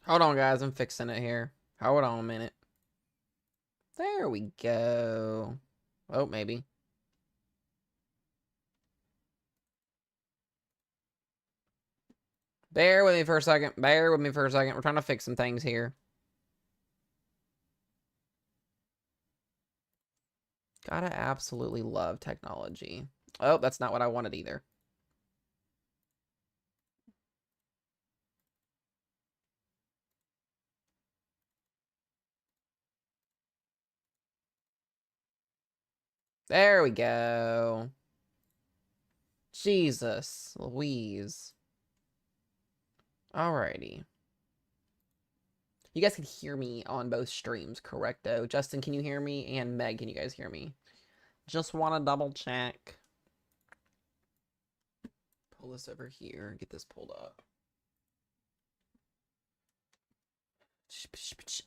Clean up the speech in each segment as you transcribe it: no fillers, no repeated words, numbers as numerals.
Hold on, guys. I'm fixing it here. Hold on a minute. There we go. Oh, maybe. Bear with me for a second. Bear with me for a second. We're trying to fix some things here. Gotta absolutely love technology. Oh, that's not what I wanted either. There we go. Jesus Louise. Alrighty. You guys can hear me on both streams, correcto? Justin, can you hear me? And Meg, can you guys hear me? Just want to double check. Pull this over here. Get this pulled up.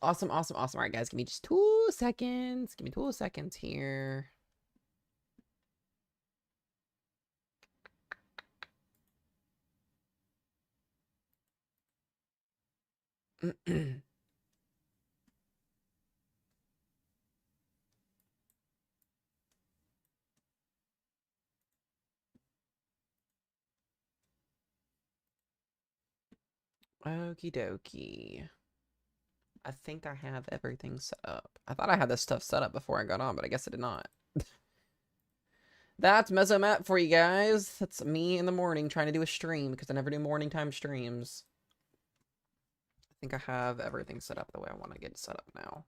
Awesome, awesome, awesome. All right, guys, give me just 2 seconds. Give me 2 seconds here. Okie dokie. I think I have everything set up. I thought I had this stuff set up before I got on, but I guess I did not. That's Mesomat for you guys. That's me in the morning trying to do a stream because I never do morning time streams. I think I have everything set up the way I want to get it set up now.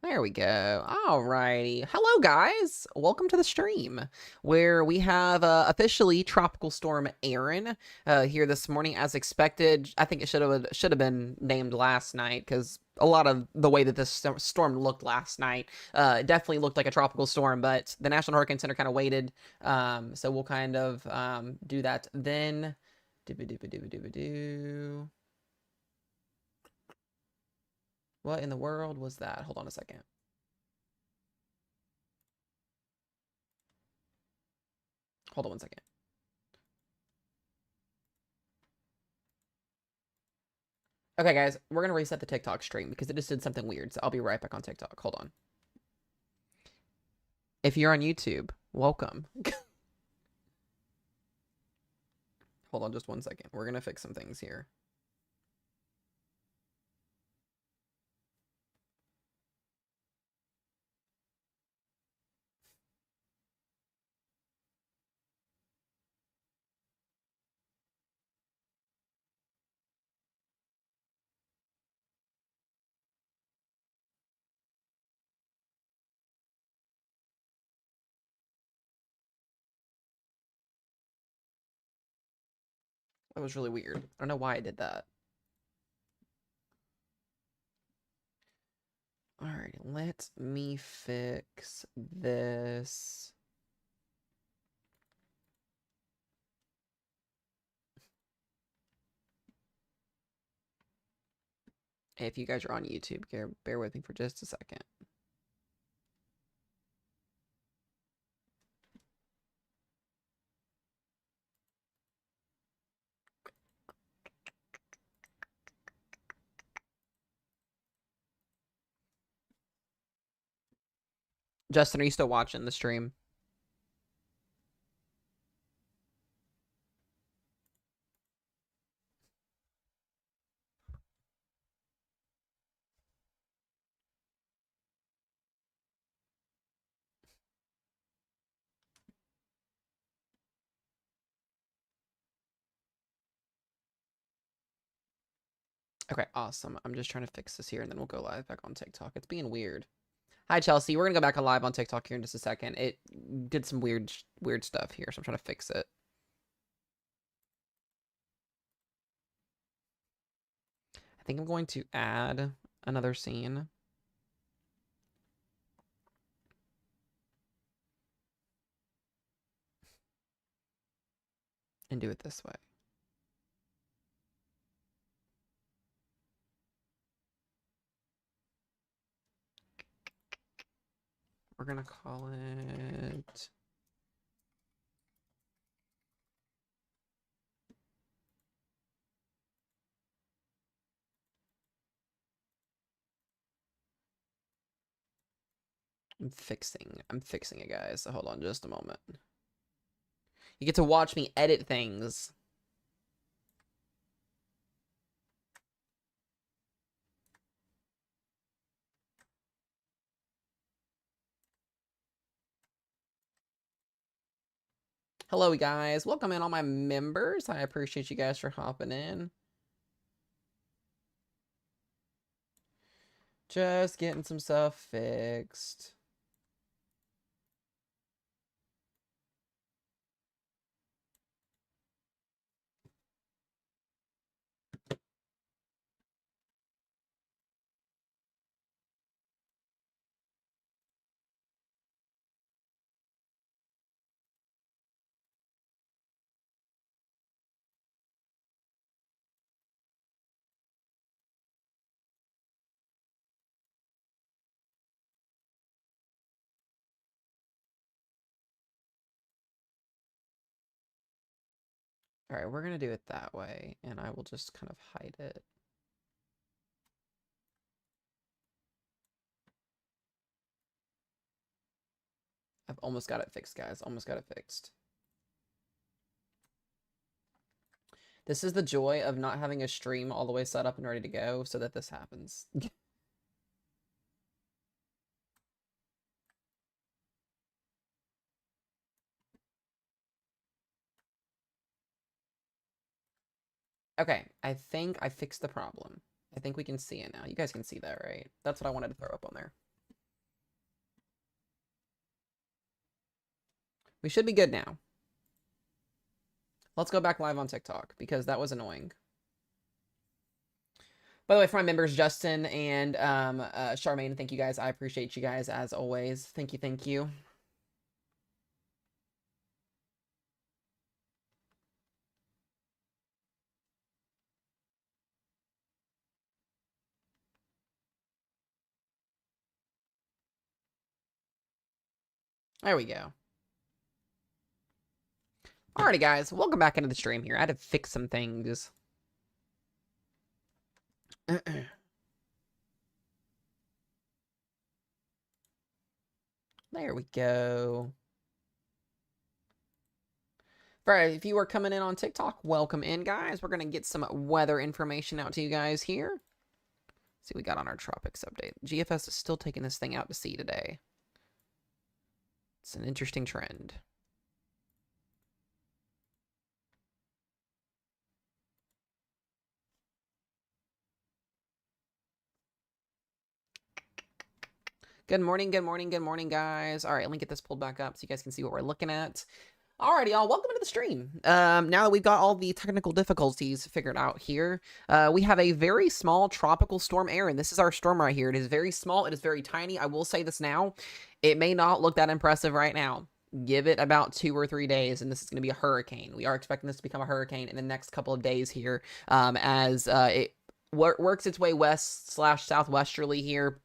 There we go. Alrighty. Hello, guys. Welcome to the stream where we have officially Tropical Storm Erin here this morning, as expected. I think it should have been named last night because a lot of the way that this storm looked last night definitely looked like a tropical storm, but the National Hurricane Center kind of waited, so we'll kind of do that then. Doo-ba-doo-ba-doo-ba-doo-ba-doo. What in the world was that? Hold on a second. Hold on 1 second. Okay, guys, we're going to reset the TikTok stream because it just did something weird. So I'll be right back on TikTok. Hold on. If you're on YouTube, welcome. Hold on just 1 second. We're going to fix some things here. That was really weird. I don't know why I did that. All right, let me fix this. If you guys are on YouTube, bear with me for just a second. Justin, are you still watching the stream? Okay, awesome. I'm just trying to fix this here, and then we'll go live back on TikTok. It's being weird. Hi, Chelsea. We're going to go back on live on TikTok here in just a second. It did some weird stuff here, so I'm trying to fix it. I think I'm going to add another scene. And do it this way. We're gonna call it... I'm fixing it, guys. So hold on just a moment. You get to watch me edit things. Hello, guys. Welcome in, all my members. I appreciate you guys for hopping in. Just getting some stuff fixed. All right, we're going to do it that way, and I will just kind of hide it. I've almost got it fixed, guys. Almost got it fixed. This is the joy of not having a stream all the way set up and ready to go so that this happens. Okay, I think I fixed the problem. I think we can see it now. You guys can see that, right? That's what I wanted to throw up on there. We should be good now. Let's go back live on TikTok because that was annoying. By the way, for my members, Justin and Charmaine, thank you guys. I appreciate you guys as always. Thank you, thank you. There we go. Alrighty, guys. Welcome back into the stream here. I had to fix some things. There we go. Alright, if you are coming in on TikTok, welcome in, guys. We're going to get some weather information out to you guys here. Let's see what we got on our Tropics update. GFS is still taking this thing out to sea today. It's an interesting trend. Good morning, good morning, good morning, guys. All right, let me get this pulled back up so you guys can see what we're looking at. Alrighty, y'all, welcome into the stream. Now that we've got all the technical difficulties figured out here, we have a very small tropical storm Erin. This is our storm right here. It is very small. It is very tiny. I will say this now. It may not look that impressive right now. Give it about 2 or 3 days, and this is going to be a hurricane. We are expecting this to become a hurricane in the next couple of days here as it works its way west/southwesterly here.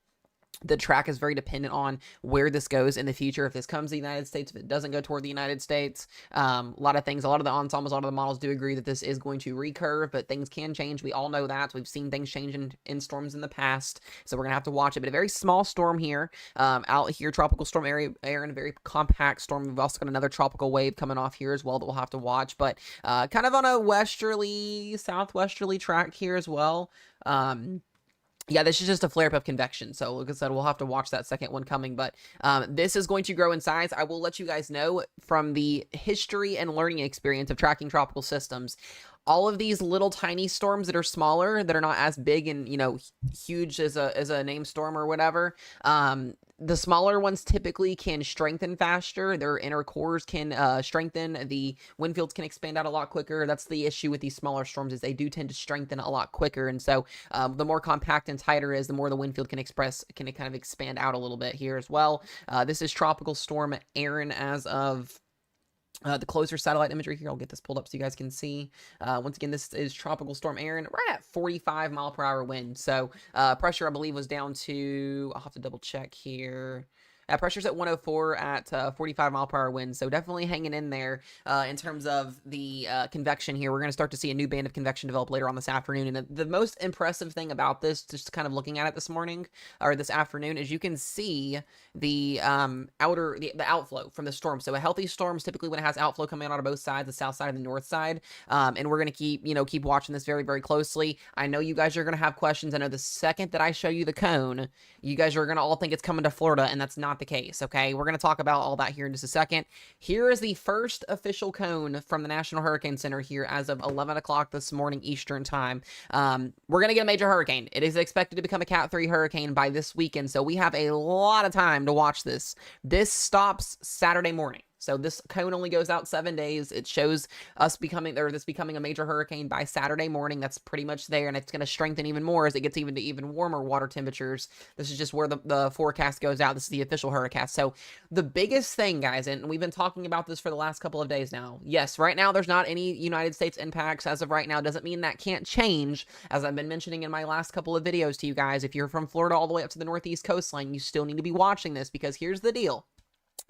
The track is very dependent on where this goes in the future. If this comes to the United States, if it doesn't go toward the United States, a lot of things, a lot of the ensembles, a lot of the models do agree that this is going to recurve, but things can change. We all know that. We've seen things change in storms in the past, so we're going to have to watch it. But a very small storm here, out here, tropical storm area, Erin, a very compact storm. We've also got another tropical wave coming off here as well that we'll have to watch, but kind of on a westerly, southwesterly track here as well. Yeah, this is just a flare-up of convection, so like I said, we'll have to watch that second one coming, but this is going to grow in size. I will let you guys know from the history and learning experience of tracking tropical systems, all of these little tiny storms that are smaller, that are not as big and, you know, huge as a named storm or whatever, the smaller ones typically can strengthen faster. Their inner cores can strengthen. The wind fields can expand out a lot quicker. That's the issue with these smaller storms, is they do tend to strengthen a lot quicker. And so the more compact and tighter it is, the more the wind field can kind of expand out a little bit here as well. This is Tropical Storm Erin as of the closer satellite imagery here. I'll get this pulled up so you guys can see. Once again, this is Tropical Storm Erin, right at 45 mile per hour wind. So pressure, I believe, was down to, I'll have to double check here. Pressure's at 104 at 45-mile-per-hour winds, so definitely hanging in there in terms of the convection here. We're going to start to see a new band of convection develop later on this afternoon, and the most impressive thing about this, just kind of looking at it this morning, or this afternoon, is you can see the the outflow from the storm. So a healthy storm is typically when it has outflow coming out of both sides, the south side and the north side. And we're going to keep watching this very, very closely. I know you guys are going to have questions. I know the second that I show you the cone, you guys are going to all think it's coming to Florida, and that's not the case, okay? We're going to talk about all that here in just a second. Here is the first official cone from the National Hurricane Center here as of 11 o'clock this morning Eastern time. We're going to get a major hurricane. It is expected to become a Cat 3 hurricane by this weekend, so we have a lot of time to watch this. This stops Saturday morning. So this cone only goes out 7 days. It shows us becoming a major hurricane by Saturday morning. That's pretty much there, and it's going to strengthen even more as it gets even warmer water temperatures. This is just where the forecast goes out. This is the official hurricane. So the biggest thing, guys, and we've been talking about this for the last couple of days now. Yes, right now there's not any United States impacts as of right now. Doesn't mean that can't change. As I've been mentioning in my last couple of videos to you guys, if you're from Florida all the way up to the northeast coastline, you still need to be watching this, because here's the deal.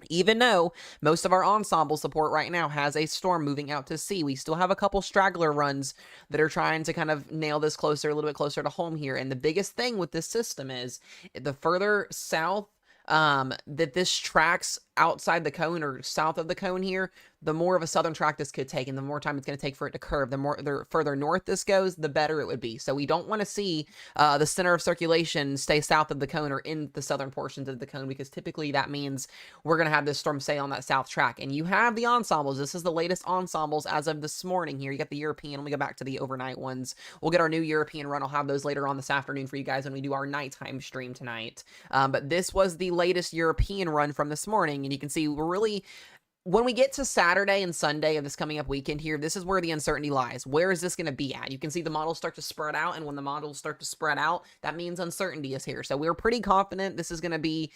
Even though most of our ensemble support right now has a storm moving out to sea, we still have a couple straggler runs that are trying to kind of nail this closer, a little bit closer to home here. And the biggest thing with this system is the further south that this tracks outside the cone or south of the cone here, the more of a southern track this could take, and the more time it's going to take for it to curve. The further north this goes, the better it would be. So we don't want to see the center of circulation stay south of the cone or in the southern portions of the cone, because typically that means we're going to have this storm stay on that south track. And you have the ensembles. This is the latest ensembles as of this morning here. You got the European. Let me go back to the overnight ones. We'll get our new European run. I'll have those later on this afternoon for you guys when we do our nighttime stream tonight. But this was the latest European run from this morning, and you can see we're really... When we get to Saturday and Sunday of this coming up weekend here, this is where the uncertainty lies. Where is this going to be at? You can see the models start to spread out, and when the models start to spread out, that means uncertainty is here. So we're pretty confident this is going to be,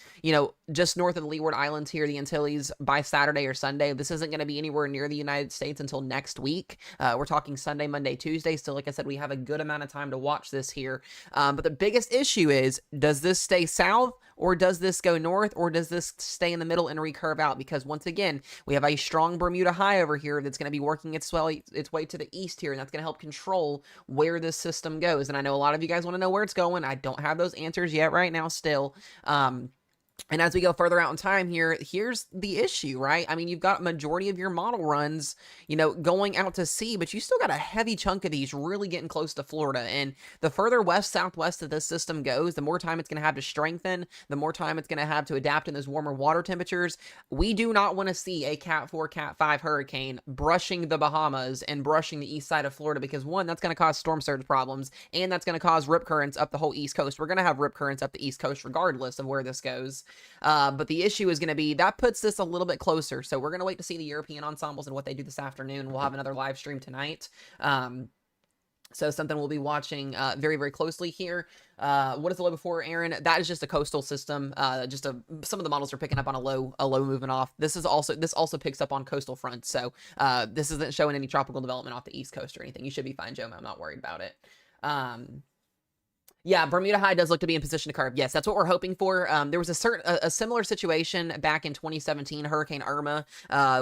just north of the Leeward Islands here, the Antilles, by Saturday or Sunday. This isn't going to be anywhere near the United States until next week. We're talking Sunday, Monday, Tuesday. So like I said, we have a good amount of time to watch this here. But the biggest issue is, does this stay south, or does this go north, or does this stay in the middle and recurve out? Because once again, we have a strong Bermuda high over here that's going to be working its way to the east here, and that's going to help control where this system goes. And I know a lot of you guys want to know where it's going. I don't have those answers yet right now still. And as we go further out in time here, here's the issue, right? I mean, you've got majority of your model runs, going out to sea, but you still got a heavy chunk of these really getting close to Florida. And the further west, southwest that this system goes, the more time it's going to have to strengthen, the more time it's going to have to adapt in those warmer water temperatures. We do not want to see a Cat 4, Cat 5 hurricane brushing the Bahamas and brushing the east side of Florida, because one, that's going to cause storm surge problems, and that's going to cause rip currents up the whole east coast. We're going to have rip currents up the east coast regardless of where this goes. But the issue is going to be, that puts this a little bit closer. So we're going to wait to see the European ensembles and what they do this afternoon. We'll have another live stream tonight. So something we'll be watching very, very closely here. What is the low before, Erin? That is just a coastal system. Some of the models are picking up on a low moving off. This also picks up on coastal fronts. So this isn't showing any tropical development off the east coast or anything. You should be fine, Joe. I'm not worried about it. Yeah, Bermuda High does look to be in position to curve. Yes, that's what we're hoping for. There was a similar situation back in 2017, Hurricane Irma,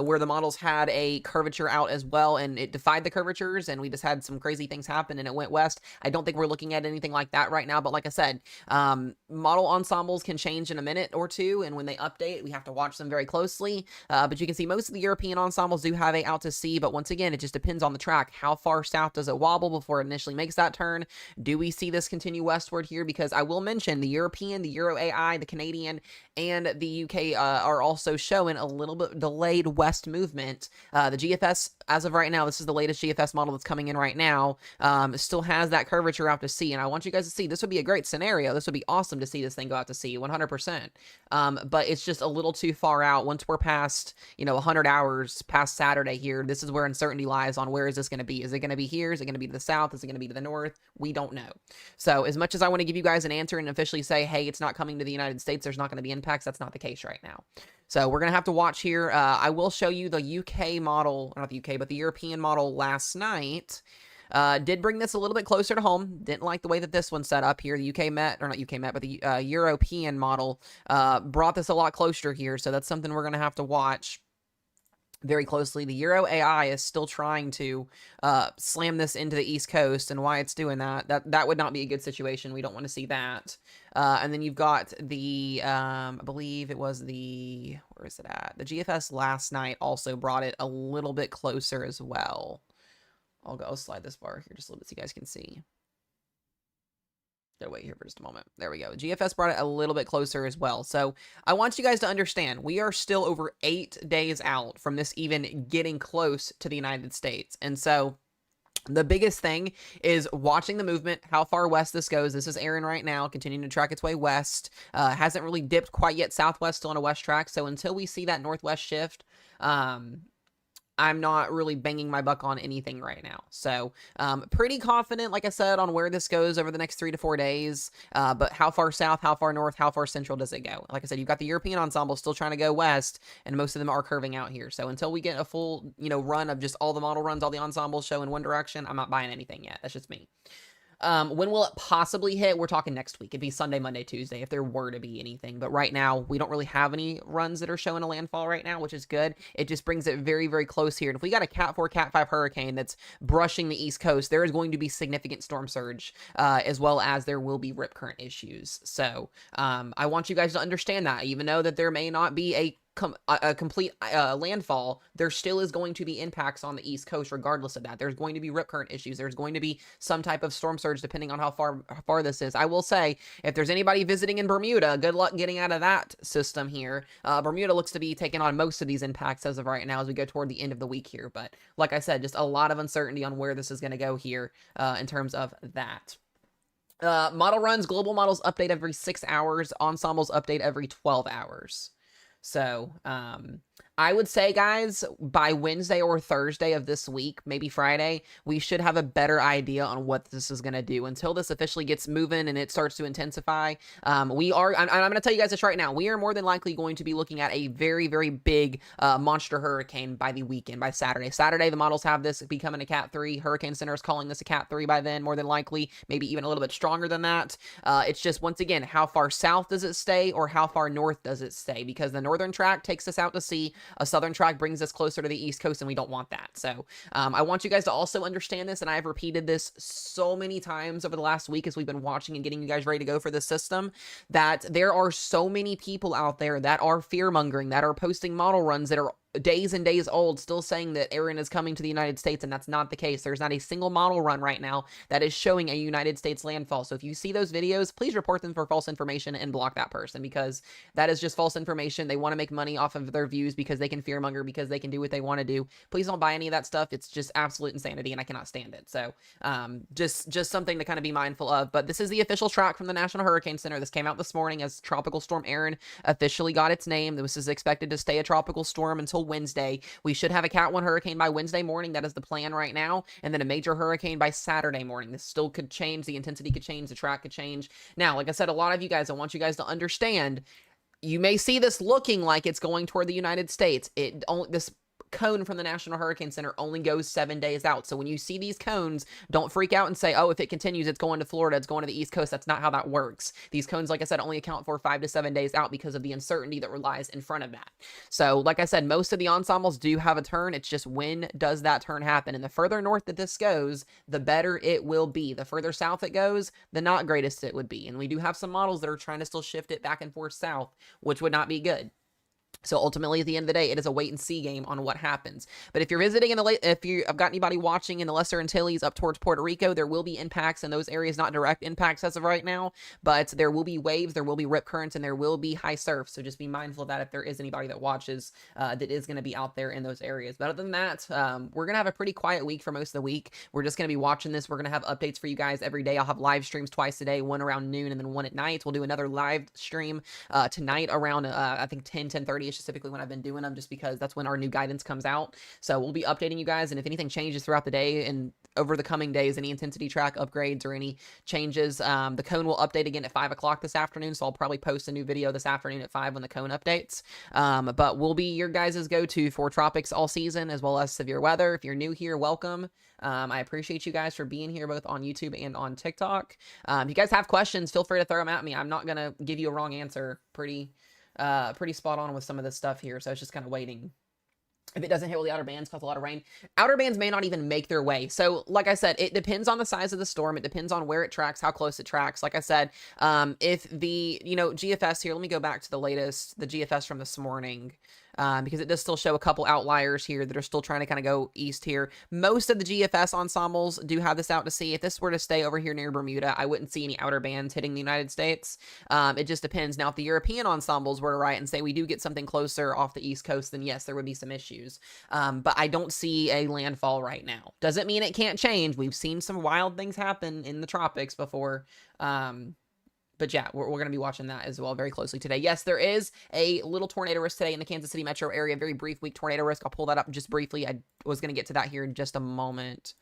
where the models had a curvature out as well, and it defied the curvatures, and we just had some crazy things happen, and it went west. I don't think we're looking at anything like that right now, but like I said, model ensembles can change in a minute or two, and when they update, we have to watch them very closely. But you can see most of the European ensembles do have a out to sea, but once again, it just depends on the track. How far south does it wobble before it initially makes that turn? Do we see this continue westward here? Because I will mention the European, the Euro AI, the Canadian, and the UK are also showing a little bit delayed west movement. The GFS, as of right now, this is the latest GFS model that's coming in right now, still has that curvature out to sea. And I want you guys to see, this would be a great scenario. This would be awesome to see this thing go out to sea, 100%. But it's just a little too far out. Once we're past, 100 hours past Saturday here, this is where uncertainty lies on where is this going to be. Is it going to be here? Is it going to be to the south? Is it going to be to the north? We don't know. So as much as I want to give you guys an answer and officially say, hey, it's not coming to the United States, there's not going to be impacts, that's not the case right now. So we're going to have to watch here. I will show you the UK model, not the UK, but the European model last night. Did bring this a little bit closer to home. Didn't like the way that this one's set up here. The UK Met, or not UK Met, but the European model brought this a lot closer here. So that's something we're going to have to watch very closely. The Euro AI is still trying to slam this into the East Coast, and why it's doing that would not be a good situation. We don't want to see that. And then you've got the, I believe it was the, where is it at? The GFS last night also brought it a little bit closer as well. I'll slide this bar here just a little bit so you guys can see. Gotta wait here for just a moment. There we go. GFS brought it a little bit closer as well. So I want you guys to understand, we are still over 8 days out from this even getting close to the United States. And so the biggest thing is watching the movement, how far west this goes. This is Erin right now, continuing to track its way west. Hasn't really dipped quite yet southwest, still on a west track. So until we see that northwest shift, I'm not really banging my buck on anything right now. So pretty confident, like I said, on where this goes over the next 3 to 4 days. But how far south, how far north, how far central does it go? Like I said, you've got the European ensemble still trying to go west, and most of them are curving out here. So until we get a full, run of just all the model runs, all the ensembles show in one direction, I'm not buying anything yet. That's just me. When will it possibly hit? We're talking next week. It'd be Sunday, Monday, Tuesday, if there were to be anything. But right now, we don't really have any runs that are showing a landfall right now, which is good. It just brings it very, very close here. And if we got a Cat 4, Cat 5 hurricane that's brushing the East Coast, there is going to be significant storm surge, as well as there will be rip current issues. So I want you guys to understand that, even though that there may not be a complete landfall, there still is going to be impacts on the East Coast regardless of that. There's going to be rip current issues. There's going to be some type of storm surge depending on how far this is. I will say, if there's anybody visiting in Bermuda, good luck getting out of that system here. Bermuda looks to be taking on most of these impacts as of right now as we go toward the end of the week here. But like I said, just a lot of uncertainty on where this is going to go here in terms of that. Model runs, global models update every 6 hours. Ensembles update every 12 hours. So, I would say, guys, by Wednesday or Thursday of this week, maybe Friday, we should have a better idea on what this is going to do. Until this officially gets moving and it starts to intensify, I'm going to tell you guys this right now. We are more than likely going to be looking at a very, very big monster hurricane by the weekend, by Saturday. Saturday, the models have this becoming a Cat 3. Hurricane Center is calling this a Cat 3 by then, more than likely, maybe even a little bit stronger than that. It's just, once again, how far south does it stay or how far north does it stay? Because the northern track takes us out to sea. A southern track brings us closer to the East Coast, and we don't want that. So I want you guys to also understand this, and I've repeated this so many times over the last week as we've been watching and getting you guys ready to go for this system, that there are so many people out there that are fear-mongering, that are posting model runs that are days and days old, still saying that Erin is coming to the United States, and that's not the case. There's not a single model run right now that is showing a United States landfall. So if you see those videos, please report them for false information and block that person, because that is just false information. They want to make money off of their views because they can fearmonger, because they can do what they want to do. Please don't buy any of that stuff. It's just absolute insanity, and I cannot stand it. So just something to kind of be mindful of. But this is the official track from the National Hurricane Center. This came out this morning as Tropical Storm Erin officially got its name. This is expected to stay a tropical storm until Wednesday. We should have a Cat 1 hurricane by Wednesday morning. That is the plan right now. And then a major hurricane by Saturday morning. This still could change. The intensity could change. The track could change. Now, like I said, a lot of you guys, I want you guys to understand, you may see this looking like it's going toward the United States. This cone from the National Hurricane Center only goes 7 days out. So when you see these cones, don't freak out and say, oh, if it continues, it's going to Florida, it's going to the East Coast. That's not how that works. These cones, like I said, only account for 5 to 7 days out because of the uncertainty that relies in front of that. So like I said, most of the ensembles do have a turn. It's just, when does that turn happen? And the further north that this goes, the better it will be. The further south it goes, the not greatest it would be. And we do have some models that are trying to still shift it back and forth south, which would not be good. So ultimately, at the end of the day, it is a wait and see game on what happens. But if you're visiting if you've got anybody watching in the Lesser Antilles up towards Puerto Rico, there will be impacts in those areas, not direct impacts as of right now, but there will be waves, there will be rip currents, and there will be high surf. So just be mindful of that if there is anybody that watches that is going to be out there in those areas. But other than that, we're going to have a pretty quiet week for most of the week. We're just going to be watching this. We're going to have updates for you guys every day. I'll have live streams twice a day, one around noon and then one at night. We'll do another live stream tonight around, I think 10:30 is typically when I've been doing them, just because that's when our new guidance comes out. So we'll be updating you guys, and if anything changes throughout the day and over the coming days any intensity track upgrades or any changes. The cone will update again at 5 o'clock this afternoon, so I'll probably post a new video this afternoon at 5 when the cone updates. But we'll be your guys' go-to for Tropics all season, as well as severe weather. If you're new here, welcome. I appreciate you guys for being here both on YouTube and on TikTok. If you guys have questions, feel free to throw them at me. I'm not going to give you a wrong answer. Pretty spot on with some of this stuff here, so it's just kind of waiting. If it doesn't hit with the outer bands, cause a lot of rain. Outer bands may not even make their way. So, like I said, it depends on the size of the storm. It depends on where it tracks, how close it tracks. Like I said, if the, GFS here, let me go back to the latest, the GFS from this morning. Because it does still show a couple outliers here that are still trying to kind of go east here. Most of the GFS ensembles do have this out to sea. If this were to stay over here near Bermuda, I wouldn't see any outer bands hitting the United States. It just depends. Now, if the European ensembles were to write and say we do get something closer off the East Coast, then yes, there would be some issues. But I don't see a landfall right now. Doesn't mean it can't change. We've seen some wild things happen in the tropics before. But yeah, we're going to be watching that as well very closely today. Yes, there is a little tornado risk today in the Kansas City metro area. Very brief weak tornado risk. I'll pull that up just briefly. I was going to get to that here in just a moment.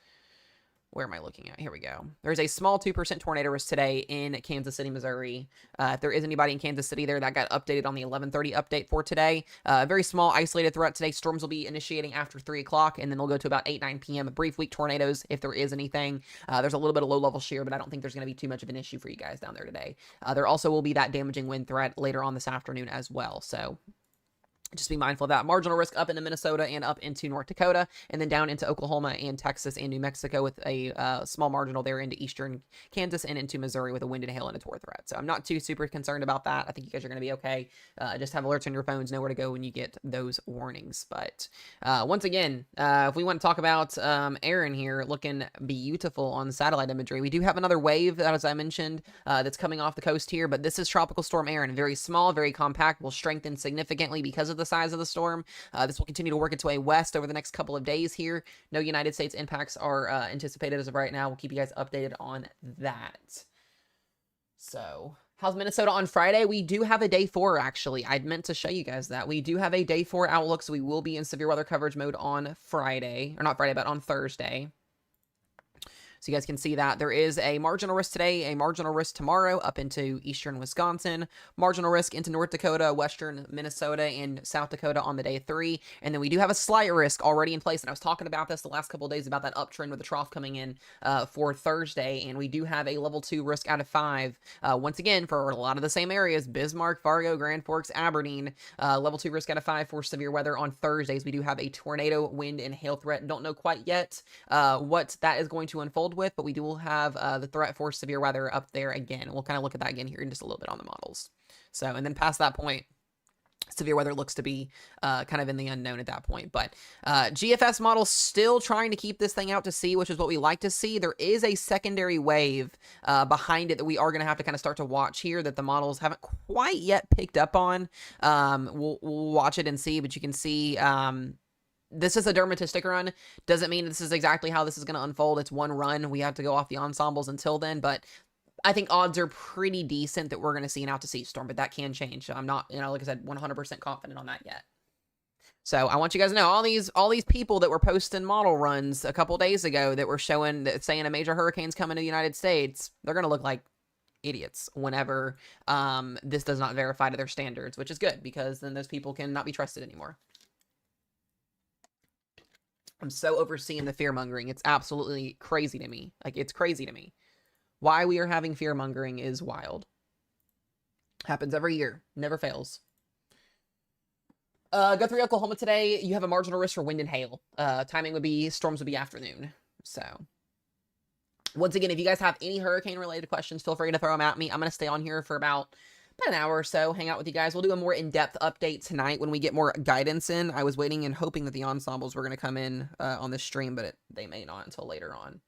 Where am I looking at? Here we go. There's a small 2% tornado risk today in Kansas City, Missouri. If there is anybody in Kansas City there, that got updated on the 11:30 update for today. Very small, isolated threat today. Storms will be initiating after 3 o'clock, and then they'll go to about 8, 9 p.m. Brief weak tornadoes, if there is anything. There's a little bit of low-level shear, but I don't think there's going to be too much of an issue for you guys down there today. There also will be that damaging wind threat later on this afternoon as well, so just be mindful of that. Marginal risk up into Minnesota and up into North Dakota, and then down into Oklahoma and Texas and New Mexico with a small marginal there into eastern Kansas and into Missouri with a wind and hail and a tornado threat. So I'm not too super concerned about that. I think you guys are going to be okay. Just have alerts on your phones, know where to go when you get those warnings. But once again, if we want to talk about Erin here looking beautiful on satellite imagery, we do have another wave, as I mentioned, that's coming off the coast here, but this is Tropical Storm Erin. Very small, very compact, will strengthen significantly because of the size of the storm. This will continue to work its way west over the next couple of days here. No United States impacts are anticipated as of right now. We'll keep you guys updated on that. So, how's Minnesota on Friday? We do have a day 4, actually. I'd meant to show you guys that. We do have a day 4 outlook, so we will be in severe weather coverage mode on Friday. Or not Friday, but on Thursday. So you guys can see that there is a marginal risk today, a marginal risk tomorrow up into eastern Wisconsin, marginal risk into North Dakota, western Minnesota, and South Dakota on the day 3. And then we do have a slight risk already in place. And I was talking about this the last couple of days about that uptrend with the trough coming in for Thursday. And we do have a level 2 risk out of 5. Once again, for a lot of the same areas, Bismarck, Fargo, Grand Forks, Aberdeen, level 2 risk out of 5 for severe weather on Thursdays. We do have a tornado, wind, and hail threat. Don't know quite yet what that is going to unfold with, but we do have the threat for severe weather up there again. And we'll kind of look at that again here in just a little bit on the models. So, and then past that point, severe weather looks to be kind of in the unknown at that point. But GFS model still trying to keep this thing out to sea, which is what we like to see. There is a secondary wave behind it that we are going to have to kind of start to watch here that the models haven't quite yet picked up on. We'll watch it and see, but you can see this is a dermatistic run. Doesn't mean this is exactly how this is going to unfold. It's one run. We have to go off the ensembles until then, but I think odds are pretty decent that we're going to see an out-to-sea storm, but that can change. So I'm not, like I said, 100% confident on that yet. So I want you guys to know all these people that were posting model runs a couple days ago that were saying a major hurricane's coming to the United States, they're going to look like idiots whenever this does not verify to their standards, which is good because then those people cannot be trusted anymore. I'm so overseeing the fear-mongering. It's absolutely crazy to me. Like, it's crazy to me. Why we are having fear-mongering is wild. Happens every year. Never fails. Guthrie, Oklahoma today, you have a marginal risk for wind and hail. Timing would be, storms would be afternoon. So, once again, if you guys have any hurricane-related questions, feel free to throw them at me. I'm going to stay on here for about an hour or so, hang out with you guys. We'll do a more in-depth update tonight when we get more guidance in. I was waiting and hoping that the ensembles were going to come in on this stream, but they may not until later on.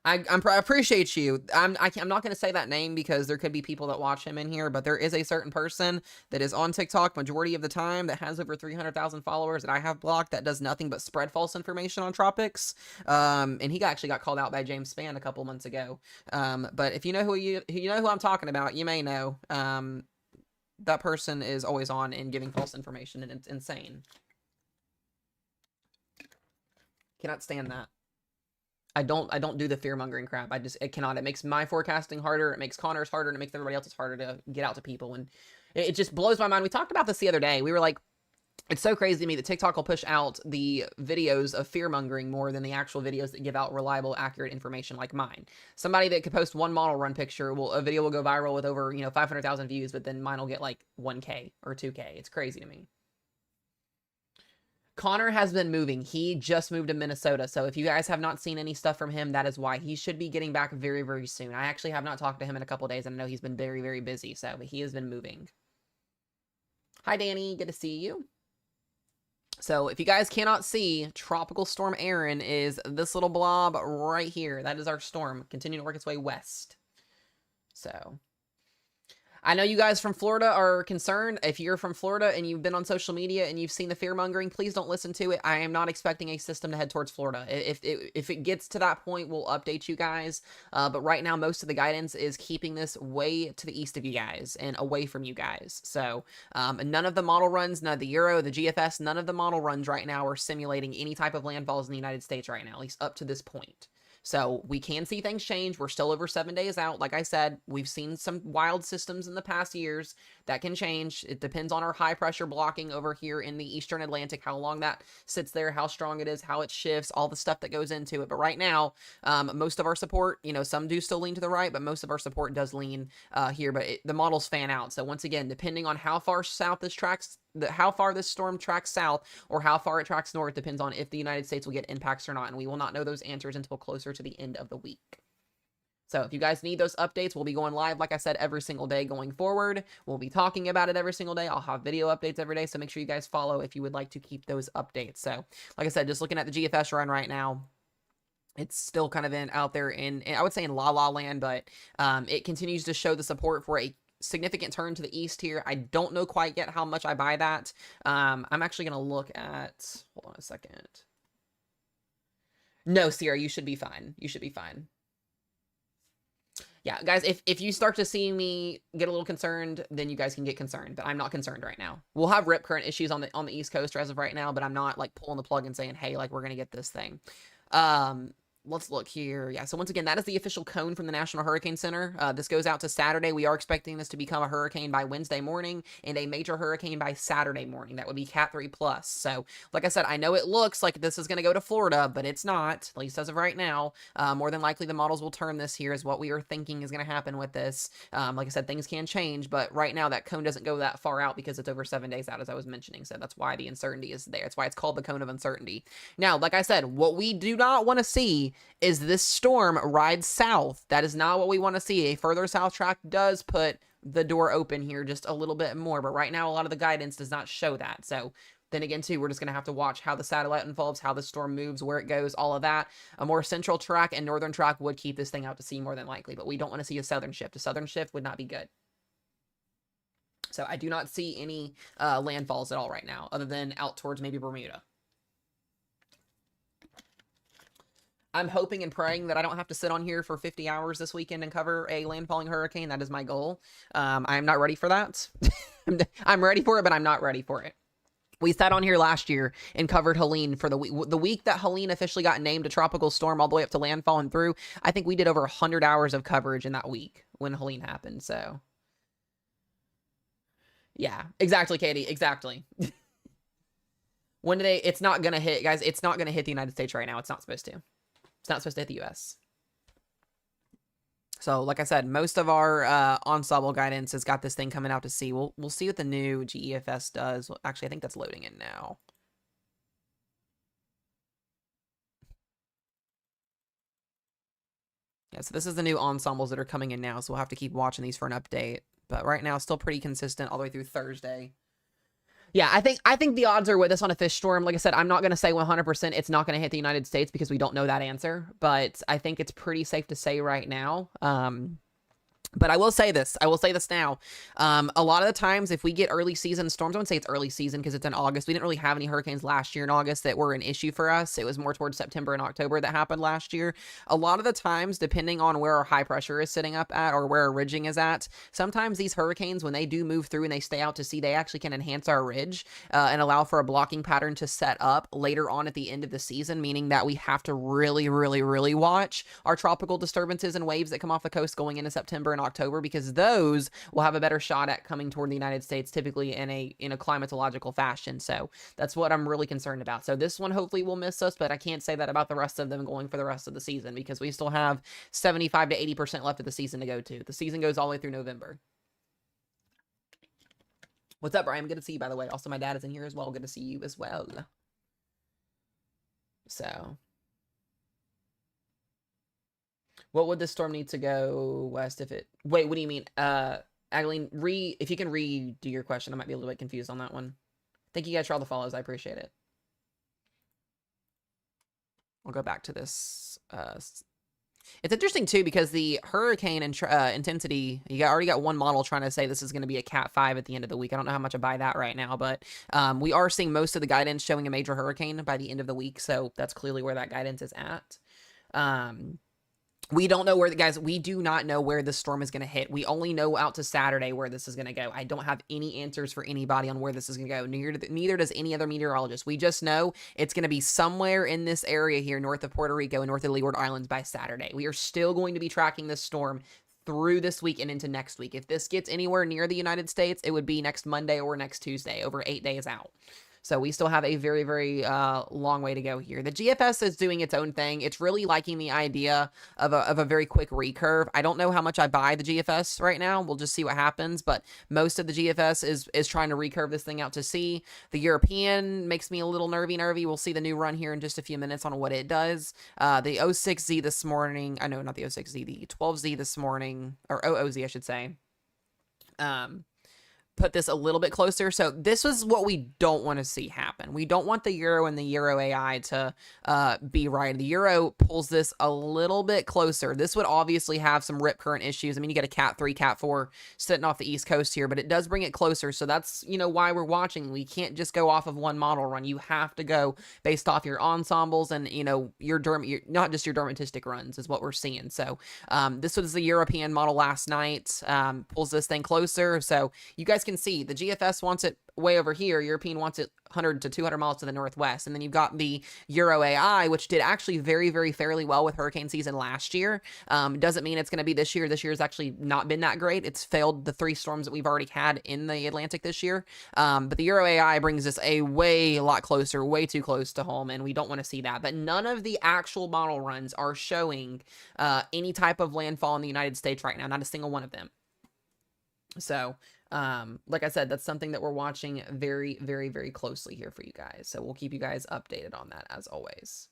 I appreciate you. I'm not going to say that name because there could be people that watch him in here, but there is a certain person that is on TikTok majority of the time that has over 300,000 followers that I have blocked that does nothing but spread false information on Tropics. And he actually got called out by James Spann a couple months ago. But if you know who I'm talking about, you may know. That person is always on and giving false information, and it's insane. Cannot stand that. I don't do the fear-mongering crap. It cannot. It makes my forecasting harder, it makes Connor's harder, and it makes everybody else's harder to get out to people. And it just blows my mind. We talked about this the other day. We were like, it's so crazy to me that TikTok will push out the videos of fear-mongering more than the actual videos that give out reliable, accurate information like mine. Somebody that could post one model run picture, a video will go viral with over, 500,000 views, but then mine will get like 1K or 2K. It's crazy to me. Connor has been moving. He just moved to Minnesota. So if you guys have not seen any stuff from him, that is why. He should be getting back very, very soon. I actually have not talked to him in a couple days, and I know he's been very, very busy. But he has been moving. Hi, Danny. Good to see you. So if you guys cannot see, Tropical Storm Erin is this little blob right here. That is our storm, continuing to work its way west. So I know you guys from Florida are concerned. If you're from Florida and you've been on social media and you've seen the fear-mongering, please don't listen to it. I am not expecting a system to head towards Florida. If it gets to that point, we'll update you guys. But right now, most of the guidance is keeping this way to the east of you guys and away from you guys. So none of the model runs, none of the Euro, the GFS, none of the model runs right now are simulating any type of landfalls in the United States right now, at least up to this point. So we can see things change. We're still over 7 days out. Like I said, we've seen some wild systems in the past years that can change. It depends on our high pressure blocking over here in the Eastern Atlantic, how long that sits there, how strong it is, how it shifts, all the stuff that goes into it. But right now, most of our support, some do still lean to the right, but most of our support does lean here. But the models fan out. So once again, depending on how far south this tracks, how far this storm tracks south or how far it tracks north depends on if the United States will get impacts or not. And we will not know those answers until closer to the end of the week. So if you guys need those updates, we'll be going live, like I said, every single day going forward. We'll be talking about it every single day. I'll have video updates every day. So make sure you guys follow if you would like to keep those updates. So like I said, just looking at the GFS run right now, it's still kind of out there in I would say in La La Land, but it continues to show the support for a significant turn to the east here. I don't know quite yet how much I buy that. I'm actually going to look at, hold on a second. No, Sierra, you should be fine. You should be fine. Yeah, guys, if you start to see me get a little concerned, then you guys can get concerned, but I'm not concerned right now. We'll have rip current issues on the East Coast as of right now, but I'm not like pulling the plug and saying, hey, like we're going to get this thing. Let's look here. Yeah, so once again, that is the official cone from the National Hurricane Center. This goes out to Saturday. We are expecting this to become a hurricane by Wednesday morning and a major hurricane by Saturday morning. That would be Cat 3+. So, like I said, I know it looks like this is going to go to Florida, but it's not, at least as of right now. More than likely, the models will turn this here is what we are thinking is going to happen with this. Like I said, things can change, but right now that cone doesn't go that far out because it's over 7 days out, as I was mentioning. So that's why the uncertainty is there. That's why it's called the cone of uncertainty. Now, like I said, what we do not want to see is this storm ride south. That is not what we want to see. A further south track does put the door open here just a little bit more, but right now a lot of the guidance does not show that. So then again, too, we're just going to have to watch how the satellite unfolds, how the storm moves, where it goes, all of that. A more central track and northern track would keep this thing out to sea more than likely, but we don't want to see a southern shift. A southern shift would not be good. So I do not see any landfalls at all right now, other than out towards maybe Bermuda. I'm hoping and praying that I don't have to sit on here for 50 hours this weekend and cover a landfalling hurricane. That is my goal. I am not ready for that. I'm ready for it, but I'm not ready for it. We sat on here last year and covered Helene for the week that Helene officially got named a tropical storm all the way up to landfall and through. I think we did over 100 hours of coverage in that week when Helene happened. So yeah, exactly, Katie. Exactly. It's not going to hit, guys. It's not going to hit the United States right now. It's not supposed to. It's not supposed to hit the US. So, like I said, most of our ensemble guidance has got this thing coming out to sea. We'll see what the new GEFS does. Well, actually, I think that's loading in now. Yeah, so this is the new ensembles that are coming in now, so we'll have to keep watching these for an update. But right now, still pretty consistent all the way through Thursday. Yeah, I think the odds are with us on a fish storm. Like I said, I'm not going to say 100% it's not going to hit the United States because we don't know that answer. But I think it's pretty safe to say right now. But I will say this now. A lot of the times, if we get early season storms, I wouldn't say it's early season because it's in August. We didn't really have any hurricanes last year in August that were an issue for us. It was more towards September and October that happened last year. A lot of the times, depending on where our high pressure is sitting up at or where our ridging is at, sometimes these hurricanes, when they do move through and they stay out to sea, they actually can enhance our ridge and allow for a blocking pattern to set up later on at the end of the season, meaning that we have to really, really, really watch our tropical disturbances and waves that come off the coast going into September and October, because those will have a better shot at coming toward the United States, typically in a climatological fashion. So that's what I'm really concerned about. So this one hopefully will miss us, but I can't say that about the rest of them going for the rest of the season because we still have 75 to 80% left of the season to go to. The season goes all the way through November. What's up, Brian? Good to see you, by the way. Also, my dad is in here as well. Good to see you as well. So what would this storm need to go west if it... Wait, what do you mean? Adeline, if you can redo your question, I might be a little bit confused on that one. Thank you guys for all the follows. I appreciate it. I'll go back to this. It's interesting, too, because the hurricane intensity, already got one model trying to say this is going to be a Cat 5 at the end of the week. I don't know how much I buy that right now, but we are seeing most of the guidance showing a major hurricane by the end of the week, so that's clearly where that guidance is at. We don't know where guys, we do not know where this storm is going to hit. We only know out to Saturday where this is going to go. I don't have any answers for anybody on where this is going to go. Neither does any other meteorologist. We just know it's going to be somewhere in this area here north of Puerto Rico and north of the Leeward Islands by Saturday. We are still going to be tracking this storm through this week and into next week. If this gets anywhere near the United States, it would be next Monday or next Tuesday, over 8 days out. So we still have a very, very long way to go here. The GFS is doing its own thing. It's really liking the idea of a very quick recurve. I don't know how much I buy the GFS right now. We'll just see what happens. But most of the GFS is trying to recurve this thing out to sea. The European makes me a little nervy. We'll see the new run here in just a few minutes on what it does. The 06Z this morning. I know, not the 06Z. The 12Z this morning. Or OOZ, I should say. Put this a little bit closer. So this was what we don't want to see happen. We don't want the Euro and the Euro AI to be right. The Euro pulls this a little bit closer. This would obviously have some rip current issues. I mean, you get a Cat 3, Cat 4 sitting off the East Coast here, but it does bring it closer. So that's, why we're watching. We can't just go off of one model run. You have to go based off your ensembles and, your not just your dermatistic runs is what we're seeing. So this was the European model last night. Pulls this thing closer. So you guys can see the GFS wants it way over here. European wants it 100 to 200 miles to the northwest. And then you've got the Euro AI, which did actually very, very fairly well with hurricane season last year. Doesn't mean it's going to be this year. This year's actually not been that great. It's failed the 3 storms that we've already had in the Atlantic this year. But the Euro AI brings us a lot closer, way too close to home, and we don't want to see that. But none of the actual model runs are showing any type of landfall in the United States right now. Not a single one of them. So like I said, that's something that we're watching very, very, very closely here for you guys. So we'll keep you guys updated on that as always.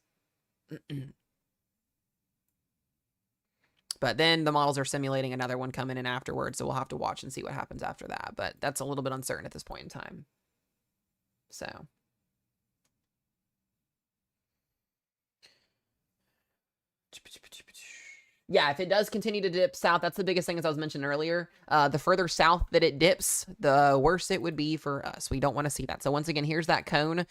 But then the models are simulating another one coming in afterwards. So we'll have to watch and see what happens after that. But that's a little bit uncertain at this point in time. So. Yeah, if it does continue to dip south, that's the biggest thing, as I was mentioning earlier. The further south that it dips, the worse it would be for us. We don't want to see that. So once again, here's that cone.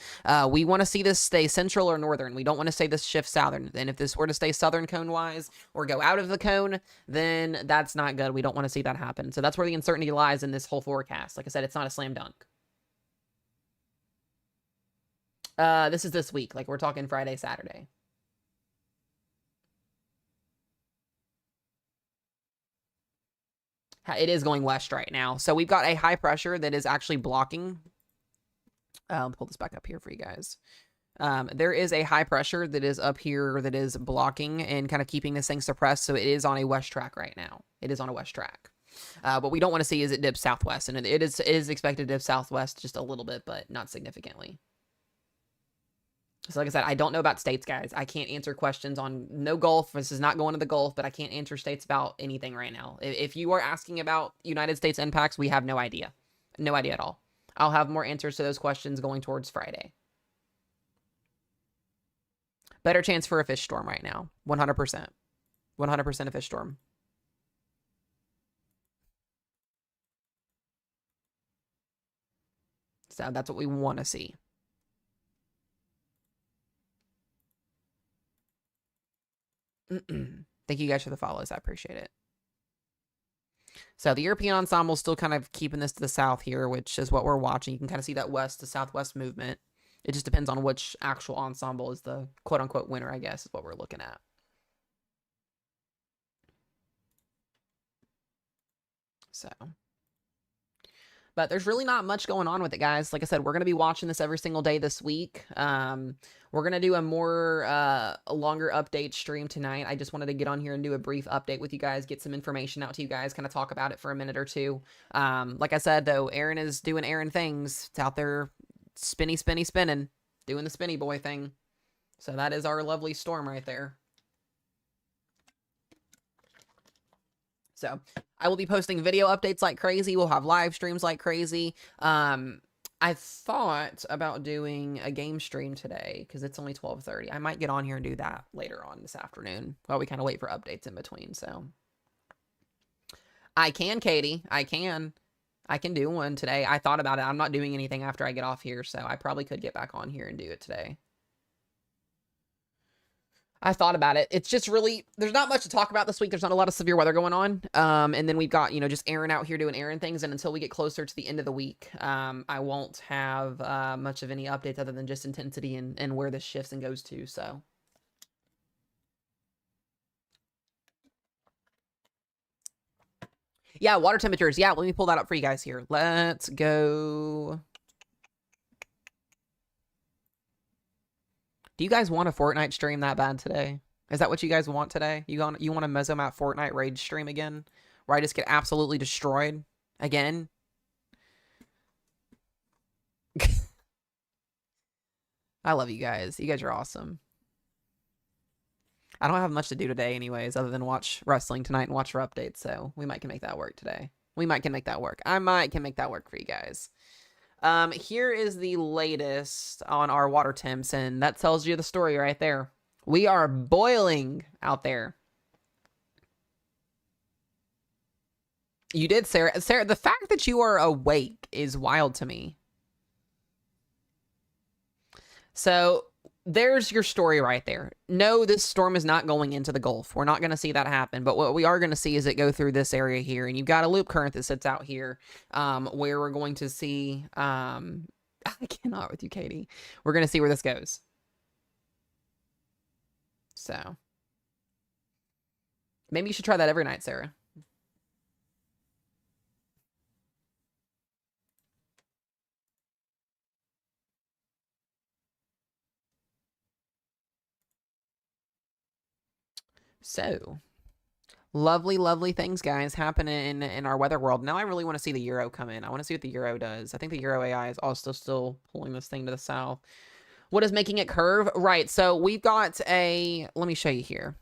We want to see this stay central or northern. We don't want to say this shift southern. And if this were to stay southern cone-wise or go out of the cone, then that's not good. We don't want to see that happen. So that's where the uncertainty lies in this whole forecast. Like I said, it's not a slam dunk. This is this week. Like, we're talking Friday, Saturday. It is going west right now. So we've got a high pressure that is actually blocking. I'll pull this back up here for you guys. There is a high pressure that is up here that is blocking and kind of keeping this thing suppressed. So it is on a west track right now. It is on a west track. What we don't want to see is it dip southwest. And it is expected to dip southwest just a little bit, but not significantly. So like I said, I don't know about states, guys. I can't answer questions on no Gulf. This is not going to the Gulf, but I can't answer states about anything right now. If you are asking about United States impacts, we have no idea. No idea at all. I'll have more answers to those questions going towards Friday. Better chance for a fish storm right now. 100%. 100% a fish storm. So that's what we want to see. Thank you guys for the follows. I appreciate it. So the European ensemble is still kind of keeping this to the south here, which is what we're watching. You can kind of see that west to southwest movement. It just depends on which actual ensemble is the quote-unquote winner, I guess, is what we're looking at. So, but there's really not much going on with it, guys. Like I said, we're going to be watching this every single day this week. We're going to do a more a longer update stream tonight. I just wanted to get on here and do a brief update with you guys, get some information out to you guys, kind of talk about it for a minute or two. Like I said, though, Erin is doing Erin things. It's out there spinning, doing the spinny boy thing. So that is our lovely storm right there. So I will be posting video updates like crazy. We'll have live streams like crazy. I thought about doing a game stream today because it's only 12:30. I might get on here and do that later on this afternoon while we kind of wait for updates in between. So I can, Katie. I can do one today. I thought about it. I'm not doing anything after I get off here, so I probably could get back on here and do it today. I thought about it. It's just really, there's not much to talk about this week. There's not a lot of severe weather going on. And then we've got, just Erin out here doing Erin things. And until we get closer to the end of the week, I won't have much of any updates other than just intensity and where this shifts and goes to. So. Yeah, water temperatures. Yeah, let me pull that up for you guys here. Let's go. Do you guys want a Fortnite stream that bad today? Is that what you guys want today? You want a Mesomat Fortnite Rage stream again? Where I just get absolutely destroyed? Again? I love you guys. You guys are awesome. I don't have much to do today anyways, other than watch wrestling tonight and watch our updates, so we might can make that work today. We might can make that work. I might can make that work for you guys. Here is the latest on our water temps, and that tells you the story right there. We are boiling out there. You did, Sarah. Sarah, the fact that you are awake is wild to me. So there's your story right there. No, this storm is not going into the Gulf. We're not going to see that happen. But what we are going to see is it go through this area here. And you've got a loop current that sits out here where we're going to see... I cannot with you, Katie. We're going to see where this goes. So. Maybe you should try that every night, Sarah. So, lovely, lovely things, guys, happen in our weather world. Now I really want to see the Euro come in. I want to see what the Euro does. I think the Euro AI is also still pulling this thing to the south. What is making it curve? Right, so we've got a... Let me show you here.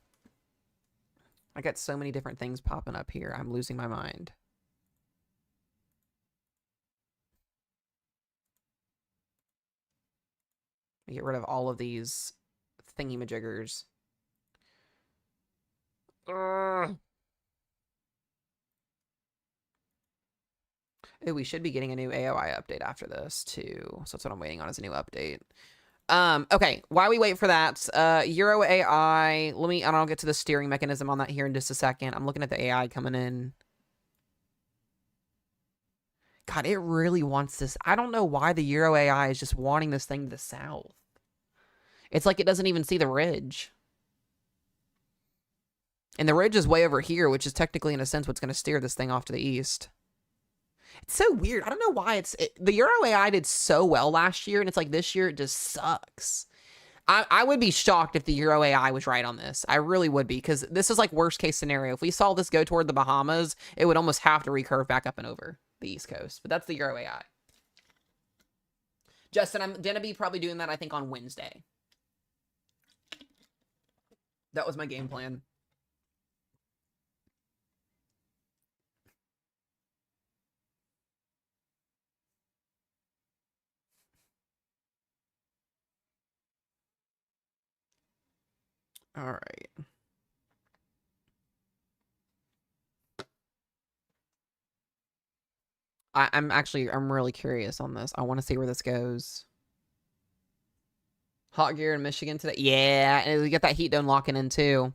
I got so many different things popping up here. I'm losing my mind. Get rid of all of these thingy-majiggers. Ooh, we should be getting a new AOI update after this, too. So that's what I'm waiting on, is a new update. Okay, while we wait for that, Euro AI, I'll get to the steering mechanism on that here in just a second. I'm looking at the AI coming in. God, it really wants this. I don't know why the Euro AI is just wanting this thing to the south. It's like it doesn't even see the ridge. And the ridge is way over here, which is technically, in a sense, what's going to steer this thing off to the east. It's so weird. I don't know why the Euro AI did so well last year, and it's like this year it just sucks. I would be shocked if the Euro AI was right on this. I really would be, because this is like worst case scenario. If we saw this go toward the Bahamas, it would almost have to recurve back up and over the East Coast. But that's the Euro AI. Justin, I'm going to be probably doing that, I think, on Wednesday. That was my game plan. All right. I'm really curious on this. I want to see where this goes. Hot gear in Michigan today. Yeah, and we get that heat dome locking in too.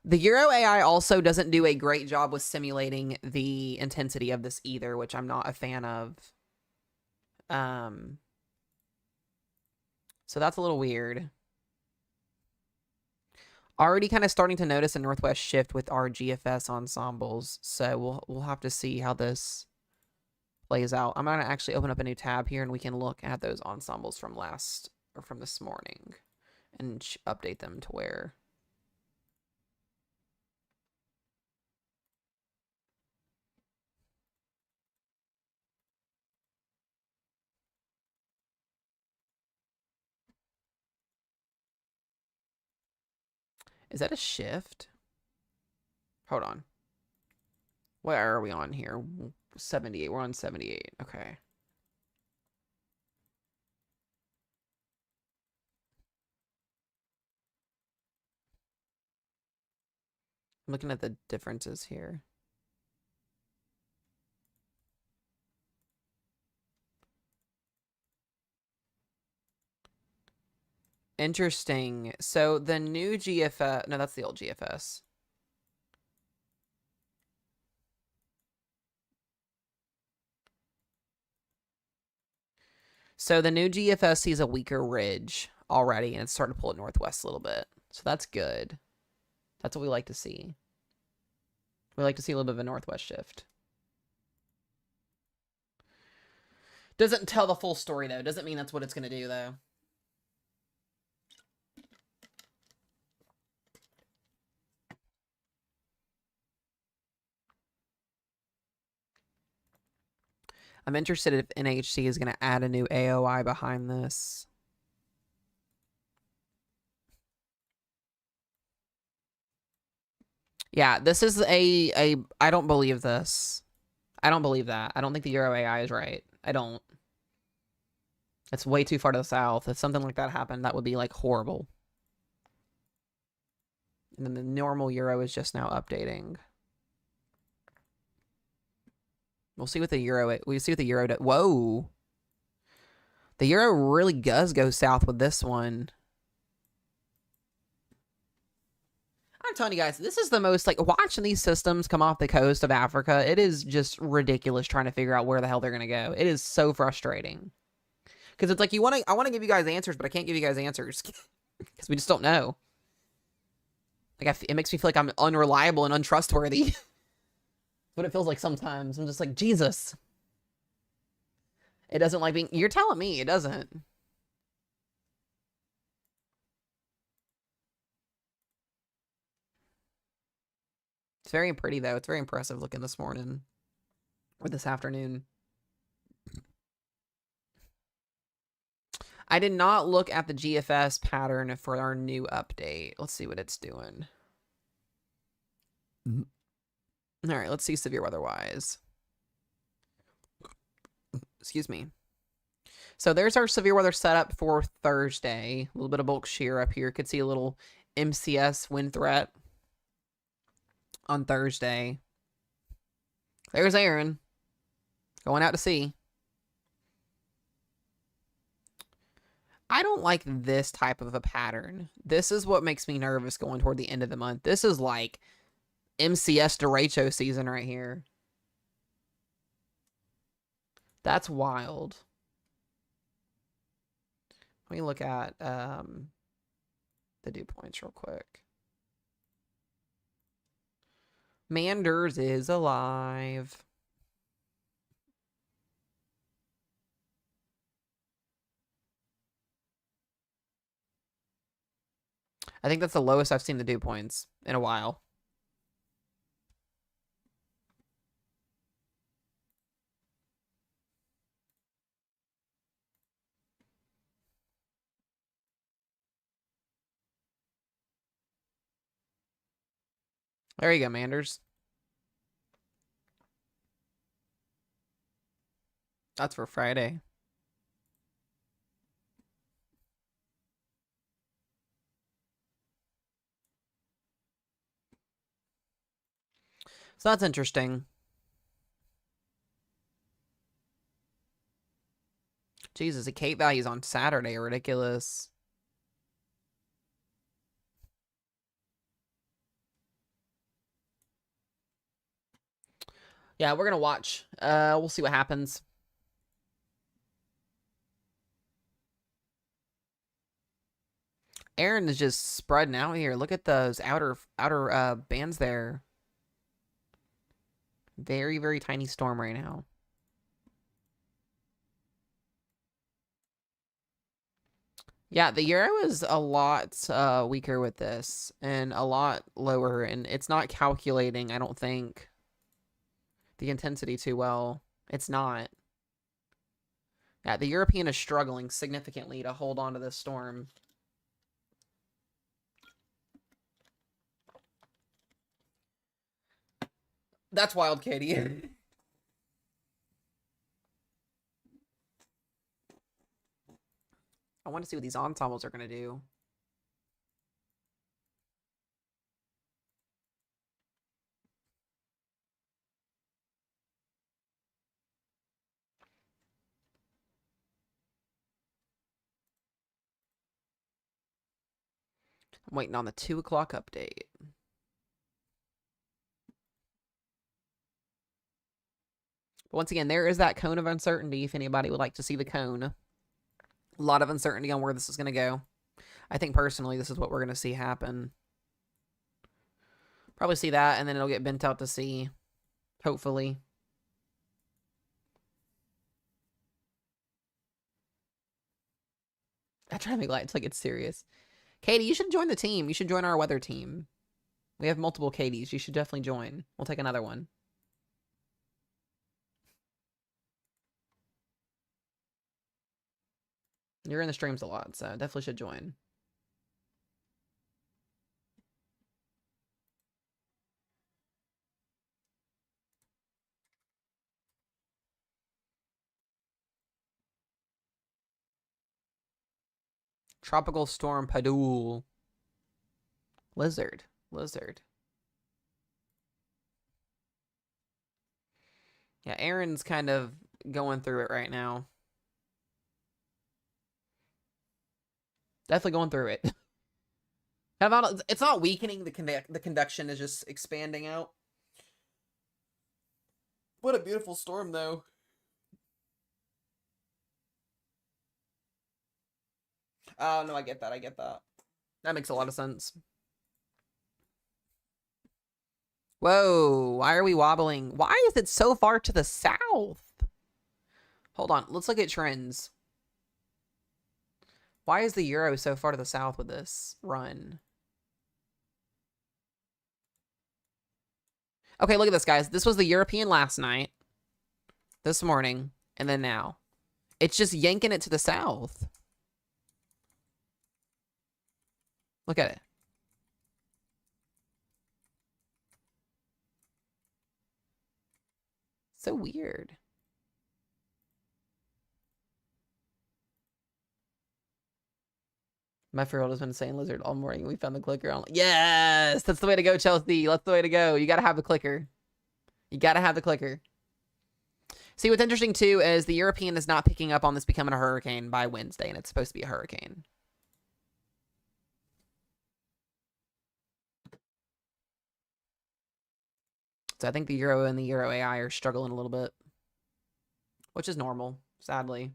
The Euro AI also doesn't do a great job with simulating the intensity of this either, which I'm not a fan of. Um, so that's a little weird. Already kind of starting to notice a northwest shift with our GFS ensembles, so we'll have to see how this plays out. I'm gonna actually open up a new tab here, and we can look at those ensembles from from this morning, and update them to where. Is that a shift? Hold on. Where are we on here? 78. We're on 78. Okay. I'm looking at the differences here. Interesting. So the new GFS, no, that's the old GFS. So the new GFS sees a weaker ridge already, and it's starting to pull it northwest a little bit. So that's good. That's what we like to see. We like to see a little bit of a northwest shift. Doesn't tell the full story, though. Doesn't mean that's what it's going to do, though. I'm interested if NHC is going to add a new AOI behind this. Yeah, this is I don't believe this. I don't believe that. I don't think the Euro AI is right. I don't. It's way too far to the south. If something like that happened, that would be like horrible. And then the normal Euro is just now updating. We'll see what the Euro. We see what the Euro does. Whoa. The Euro really does go south with this one. I'm telling you guys, this is the most, like, watching these systems come off the coast of Africa, it is just ridiculous trying to figure out where the hell they're going to go. It is so frustrating. Because it's like, I want to give you guys answers, but I can't give you guys answers. Because we just don't know. Like, it makes me feel like I'm unreliable and untrustworthy. That's what it feels like sometimes. I'm just like, Jesus. It doesn't like being, you're telling me it doesn't. It's very pretty, though. It's very impressive looking this morning. Or this afternoon. I did not look at the GFS pattern for our new update. Let's see what it's doing. All right, let's see severe weather-wise. Excuse me. So there's our severe weather setup for Thursday. A little bit of bulk shear up here. Could see a little MCS wind threat on Thursday. There's Erin going out to sea. I don't like this type of a pattern. This is what makes me nervous going toward the end of the month. This is like MCS derecho season right here. That's wild. Let me look at the dew points real quick. Manders is alive. I think that's the lowest I've seen the dew points in a while. There you go, Manders. That's for Friday. So that's interesting. Jesus, the Cape values on Saturday are ridiculous. Yeah, we're gonna watch. We'll see what happens. Erin is just spreading out here. Look at those outer bands there. Very, very tiny storm right now. Yeah, the euro is a lot weaker with this and a lot lower, and it's not calculating, I don't think, the intensity too well. It's not. Yeah, the European is struggling significantly to hold on to this storm. That's wild, Katie. I want to see what these ensembles are going to do. I'm waiting on the 2 o'clock update. But once again, there is that cone of uncertainty if anybody would like to see the cone. A lot of uncertainty on where this is going to go. I think personally this is what we're going to see happen. Probably see that, and then it'll get bent out to sea. Hopefully. I try to make light until it gets serious. Katie, you should join the team. You should join our weather team. We have multiple Katies. You should definitely join. We'll take another one. You're in the streams a lot, so definitely should join. Tropical Storm Padul. Lizard. Yeah, Erin's kind of going through it right now. Definitely going through it. It's not weakening. The conduction is just expanding out. What a beautiful storm, though. Oh, no, I get that. That makes a lot of sense. Whoa, why are we wobbling? Why is it so far to the south? Hold on, let's look at trends. Why is the euro so far to the south with this run? Okay, look at this, guys. This was the European last night, this morning, and then now. It's just yanking it to the south. Look at it. So weird. My 4-year-old has been saying lizard all morning. We found the clicker. Yes! That's the way to go, Chelsea. That's the way to go. You gotta have the clicker. You gotta have the clicker. See, what's interesting, too, is the European is not picking up on this becoming a hurricane by Wednesday, and it's supposed to be a hurricane. So I think the Euro and the Euro AI are struggling a little bit, which is normal, sadly.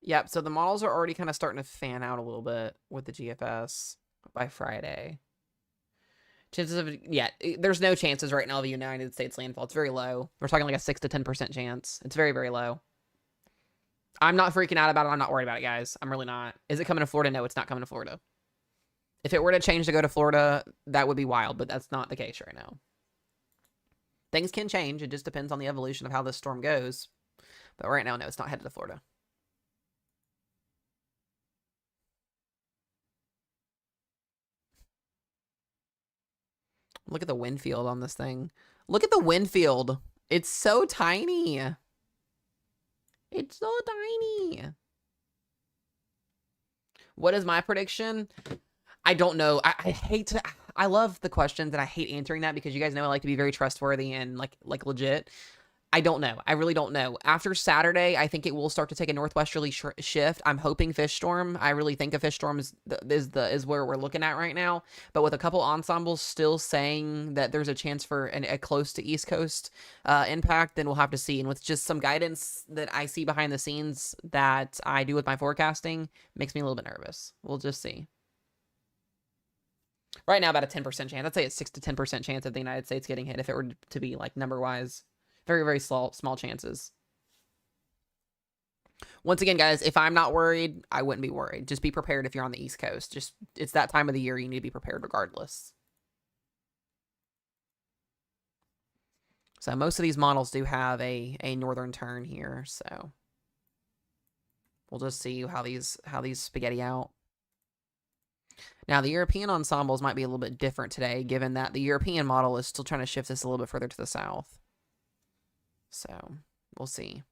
Yep, so the models are already kind of starting to fan out a little bit with the GFS by Friday. Chances of, yeah, there's no chances right now of a United States landfall. It's very low. We're talking like a 6 to 10% chance. It's very, very low. I'm not freaking out about it. I'm not worried about it, guys. I'm really not. Is it coming to Florida? No, it's not coming to Florida. If it were to change to go to Florida, that would be wild, but that's not the case right now. Things can change. It just depends on the evolution of how this storm goes. But right now, no, it's not headed to Florida. Look at the wind field on this thing. Look at the wind field It's so tiny. It's so tiny. What is my prediction? I don't know. I hate to. I love the questions and I hate answering that because you guys know I like to be very trustworthy and like legit. I don't know. I really don't know. After Saturday, I think it will start to take a northwesterly shift. I'm hoping fish storm. I really think a fish storm is where we're looking at right now. But with a couple ensembles still saying that there's a chance for a close to East Coast impact, then we'll have to see. And with just some guidance that I see behind the scenes that I do with my forecasting, makes me a little bit nervous. We'll just see. Right now, about a 10% chance. I'd say it's 6 to 10% chance of the United States getting hit if it were to be like number wise. Very, very small chances. Once again, guys, if I'm not worried, I wouldn't be worried. Just be prepared if you're on the East Coast. Just it's that time of the year. You need to be prepared regardless. So most of these models do have a northern turn here. So we'll just see how these spaghetti out. Now, the European ensembles might be a little bit different today, given that the European model is still trying to shift this a little bit further to the south. So, we'll see.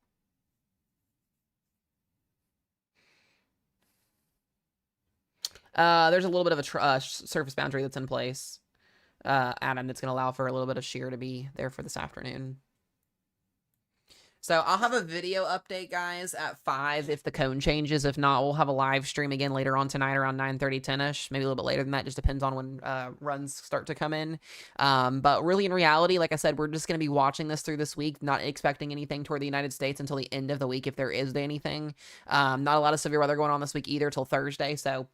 There's a little bit of a surface boundary that's in place, Adam, that's going to allow for a little bit of shear to be there for this afternoon. So I'll have a video update, guys, at 5 if the cone changes. If not, we'll have a live stream again later on tonight around 9:30, 10-ish. Maybe a little bit later than that. Just depends on when runs start to come in. But really, in reality, like I said, we're just going to be watching this through this week, not expecting anything toward the United States until the end of the week if there is anything. Not a lot of severe weather going on this week either till Thursday, so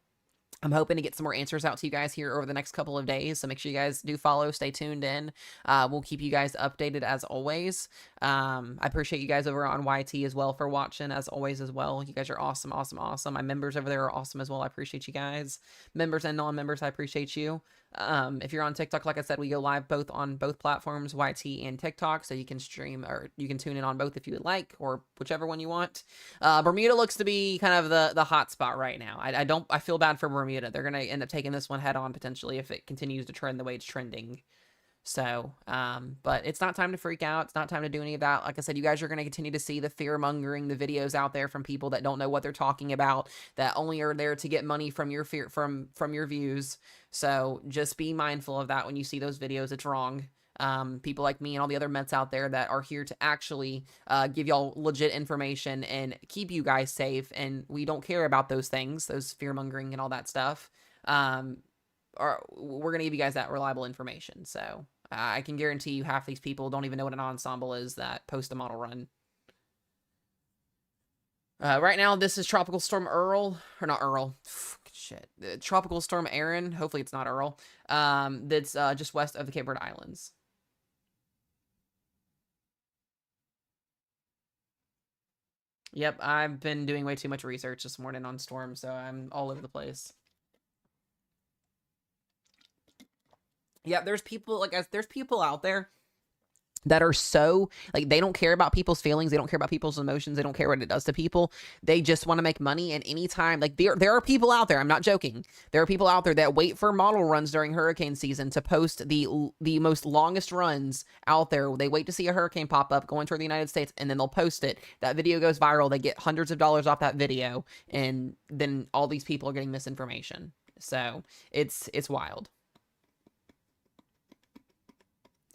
I'm hoping to get some more answers out to you guys here over the next couple of days. So make sure you guys do follow, stay tuned in. We'll keep you guys updated as always. I appreciate you guys over on YT as well for watching as always as well. You guys are awesome, awesome, awesome. My members over there are awesome as well. I appreciate you guys. Members and non-members, I appreciate you. If you're on TikTok, like I said, we go live both on both platforms, YT and TikTok, so you can stream or you can tune in on both if you would like, or whichever one you want. Bermuda looks to be kind of the hot spot right now. I feel bad for Bermuda. They're gonna end up taking this one head on potentially if it continues to trend the way it's trending. So, but it's not time to freak out. It's not time to do any of that. Like I said, you guys are going to continue to see the fear mongering, the videos out there from people that don't know what they're talking about, that only are there to get money from your fear, from your views. So just be mindful of that when you see those videos. It's wrong. People like me and all the other Mets out there that are here to actually give y'all legit information and keep you guys safe. And we don't care about those things, those fear mongering and all that stuff. Or we're going to give you guys that reliable information. So I can guarantee you half these people don't even know what an ensemble is that post a model run. Right now, this is Tropical Storm Earl, or not Earl. Shit. Tropical Storm Erin. Hopefully it's not Earl. That's just west of the Cape Verde Islands. Yep, I've been doing way too much research this morning on storms, so I'm all over the place. Yeah, there's people there's people out there that are so like they don't care about people's feelings, they don't care about people's emotions, they don't care what it does to people. They just want to make money. And anytime, like there are people out there, I'm not joking, there are people out there that wait for model runs during hurricane season to post the most longest runs out there. They wait to see a hurricane pop up going toward the United States, and then they'll post it. That video goes viral, they get hundreds of dollars off that video, and then all these people are getting misinformation. So it's wild.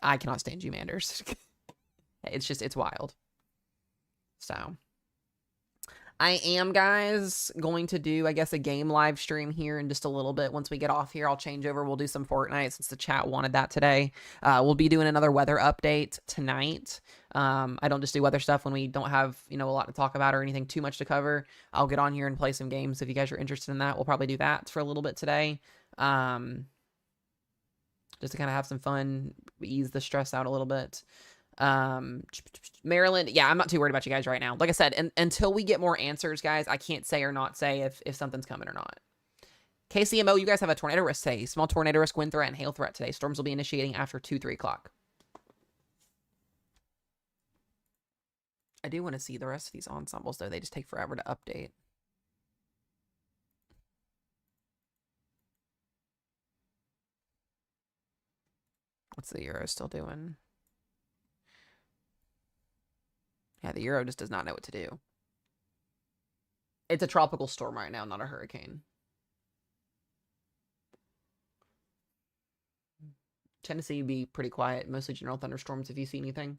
I cannot stand Manders. It's wild. So I am, guys, going to do, I guess, a game live stream here in just a little bit. Once we get off here, I'll change over. We'll do some Fortnite since the chat wanted that today. We'll be doing another weather update tonight. I don't just do weather stuff when we don't have, a lot to talk about or anything too much to cover. I'll get on here and play some games. If you guys are interested in that, we'll probably do that for a little bit today. Just to kind of have some fun, ease the stress out a little bit. Maryland, yeah, I'm not too worried about you guys right now. Like I said, until we get more answers, guys, I can't say or not say if something's coming or not. KCMO, you guys have a tornado risk today. Small tornado risk, wind threat, and hail threat today. Storms will be initiating after 2, 3 o'clock. I do want to see the rest of these ensembles, though. They just take forever to update. What's the Euro still doing? Yeah, the Euro just does not know what to do. It's a tropical storm right now, not a hurricane. Tennessee be pretty quiet. Mostly general thunderstorms if you see anything.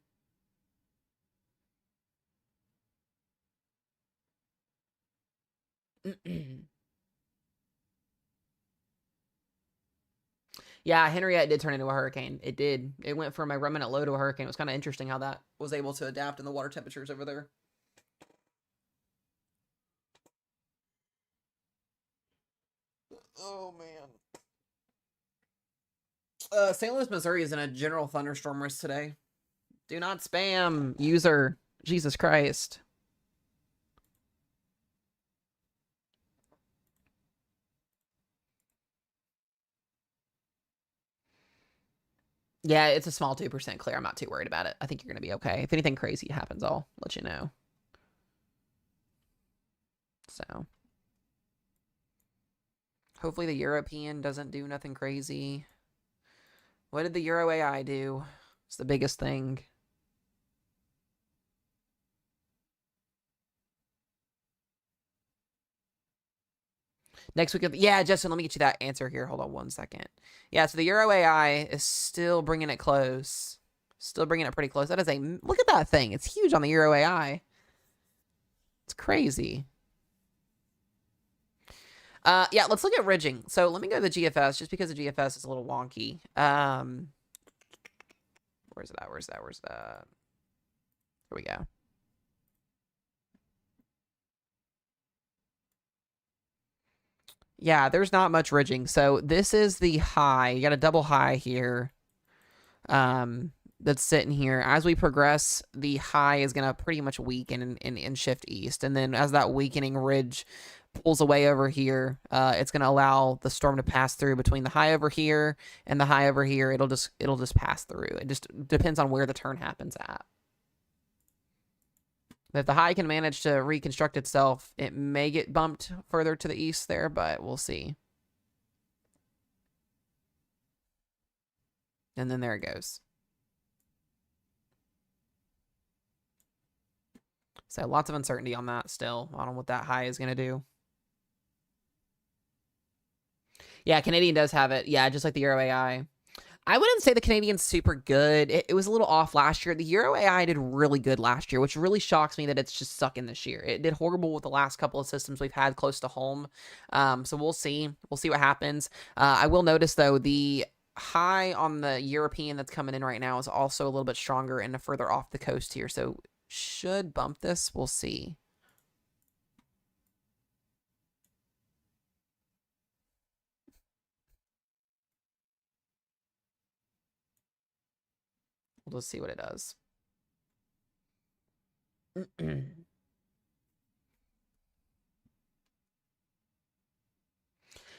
Yeah, Henriette did turn into a hurricane. It did. It went from a remnant low to a hurricane. It was kind of interesting how that was able to adapt in the water temperatures over there. Oh, man. St. Louis, Missouri is in a general thunderstorm risk today. Do not spam, user. Jesus Christ. Yeah, it's a small 2% clear. I'm not too worried about it. I think you're going to be okay. If anything crazy happens, I'll let you know. So, hopefully the European doesn't do nothing crazy. What did the Euro AI do? It's the biggest thing. Next week, yeah, Justin, let me get you that answer here. Hold on one second. Yeah, so the Euro AI is still bringing it close. Still bringing it pretty close. That is a, look at that thing. It's huge on the Euro AI. It's crazy. Yeah, let's look at ridging. So let me go to the GFS just because the GFS is a little wonky. Where's it at? Where's that? Where's that? Here we go. Yeah, there's not much ridging. So this is the high. You got a double high here. That's sitting here. As we progress, the high is going to pretty much weaken and shift east. And then as that weakening ridge pulls away over here, it's going to allow the storm to pass through between the high over here and the high over here. It'll just pass through. It just depends on where the turn happens at. If the high can manage to reconstruct itself, it may get bumped further to the east there, but we'll see. And then there it goes. So lots of uncertainty on that still. I don't know what that high is going to do. Yeah, Canadian does have it. Yeah, just like the Euro AI. I wouldn't say the Canadian's super good. It was a little off last year. The Euro AI did really good last year, which really shocks me that it's just sucking this year. It did horrible with the last couple of systems we've had close to home. So we'll see. We'll see what happens. I will notice, though, the high on the European that's coming in right now is also a little bit stronger and further off the coast here. So should bump this. We'll see. We'll just see what it does.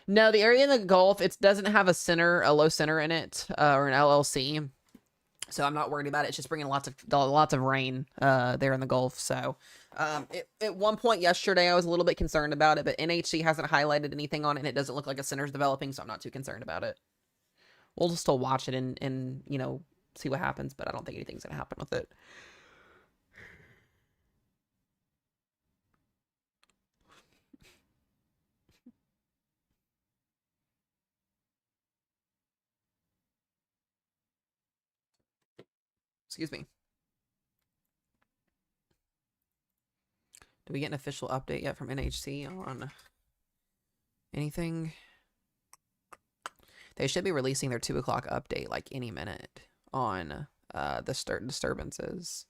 No, the area in the Gulf, it doesn't have a low center in it, or an LLC. So I'm not worried about it. It's just bringing lots of rain there in the Gulf. So at one point yesterday, I was a little bit concerned about it, but NHC hasn't highlighted anything on it, and it doesn't look like a center's developing, so I'm not too concerned about it. We'll just still watch it and you know, see what happens, but I don't think anything's gonna happen with it. Excuse me. Do we get an official update yet from NHC on anything? They should be releasing their 2 o'clock update like any minute on the disturbances.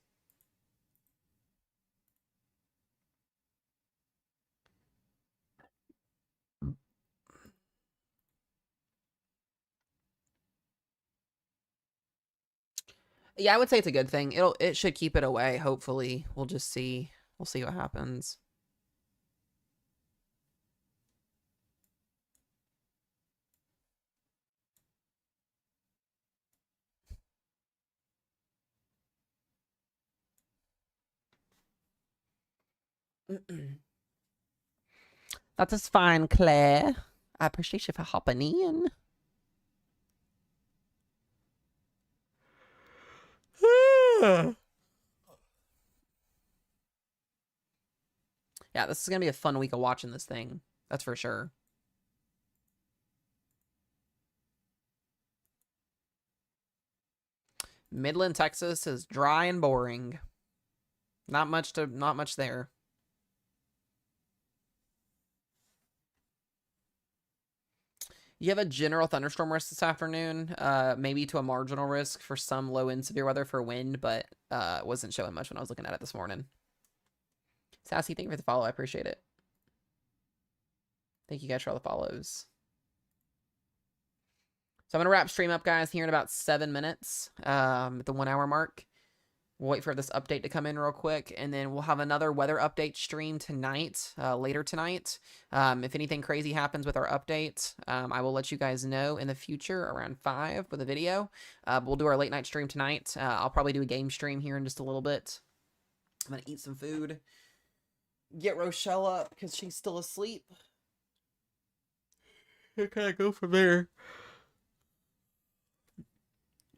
Yeah, I would say it's a good thing. It should keep it away, hopefully. We'll just see. We'll see what happens. That is fine, Claire. I appreciate you for hopping in. Yeah, this is going to be a fun week of watching this thing. That's for sure. Midland, Texas is dry and boring. Not much there. You have a general thunderstorm risk this afternoon, maybe to a marginal risk for some low-end severe weather for wind, but wasn't showing much when I was looking at it this morning. Sassy, thank you for the follow. I appreciate it. Thank you guys for all the follows. So I'm going to wrap stream up, guys, here in about 7 minutes at the 1 hour mark. We'll wait for this update to come in real quick, and then we'll have another weather update stream tonight, later tonight. If anything crazy happens with our update, I will let you guys know in the future around 5 with a video. We'll do our late night stream tonight. I'll probably do a game stream here in just a little bit. I'm going to eat some food. Get Rochelle up because she's still asleep. Okay, go from there.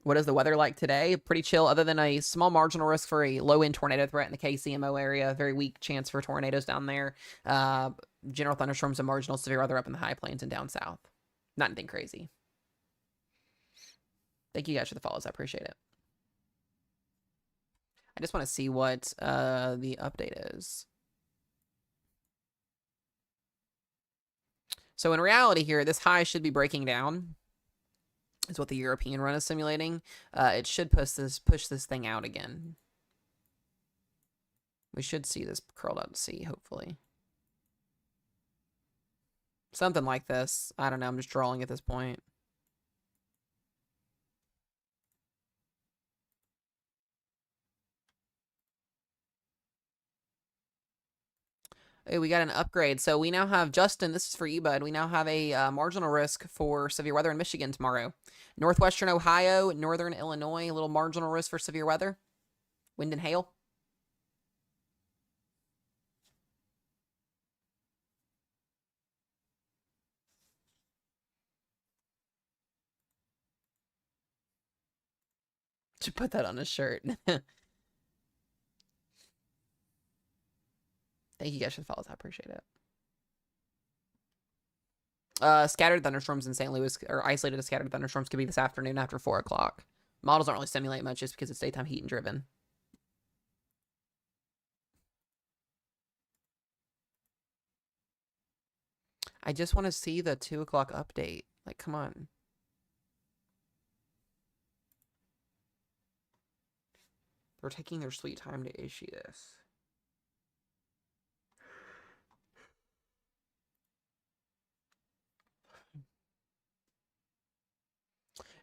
What is the weather like today? Pretty chill, other than a small marginal risk for a low-end tornado threat in the KCMO area. Very weak chance for tornadoes down there. General thunderstorms and marginal severe weather up in the high plains and down south. Not anything crazy. Thank you guys for the follows. I appreciate it. I just want to see what the update is. So in reality here, this high should be breaking down. Is what the European run is simulating. It should push this thing out again. We should see this curled out to sea, hopefully. Something like this. I don't know. I'm just drawing at this point. Hey, we got an upgrade. So we now have, Justin, this is for you, bud. We now have a marginal risk for severe weather in Michigan tomorrow. Northwestern Ohio, northern Illinois, a little marginal risk for severe weather. Wind and hail. Should put that on a shirt. Thank you guys for the follows. I appreciate it. Scattered thunderstorms in St. Louis, or isolated scattered thunderstorms, could be this afternoon after 4 o'clock. Models don't really simulate much just because it's daytime heat and driven. I just want to see the 2 o'clock update. Like, come on. They're taking their sweet time to issue this.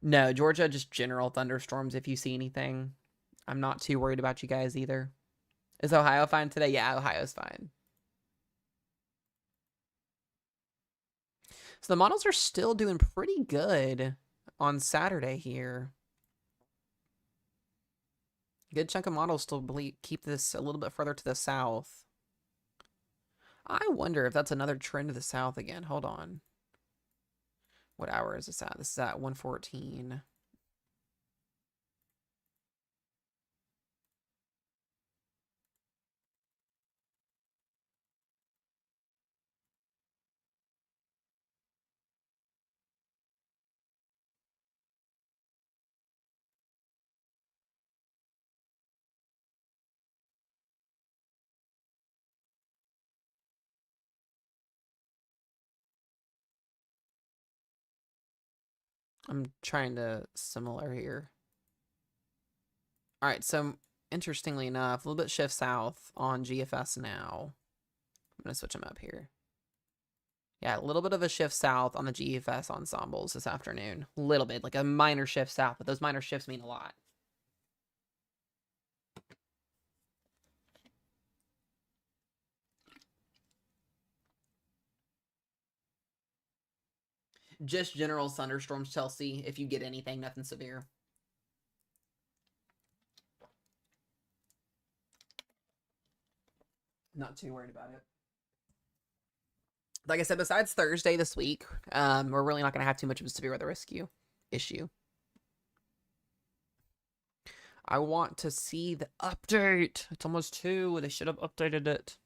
No, Georgia, just general thunderstorms if you see anything. I'm not too worried about you guys either. Is Ohio fine today? Yeah, Ohio's fine. So the models are still doing pretty good on Saturday here. Good chunk of models still keep this a little bit further to the south. I wonder if that's another trend to the south again. Hold on. What hour is this at? This is at 1:14. I'm trying to similar here. All right, so interestingly enough, a little bit shift south on GFS now. I'm going to switch them up here. Yeah, a little bit of a shift south on the GFS ensembles this afternoon. A little bit, like a minor shift south, but those minor shifts mean a lot. Just general thunderstorms, Chelsea, if you get anything, nothing severe. Not too worried about it. Like I said, besides Thursday this week, we're really not going to have too much of a severe weather issue. I want to see the update. It's almost 2. They should have updated it.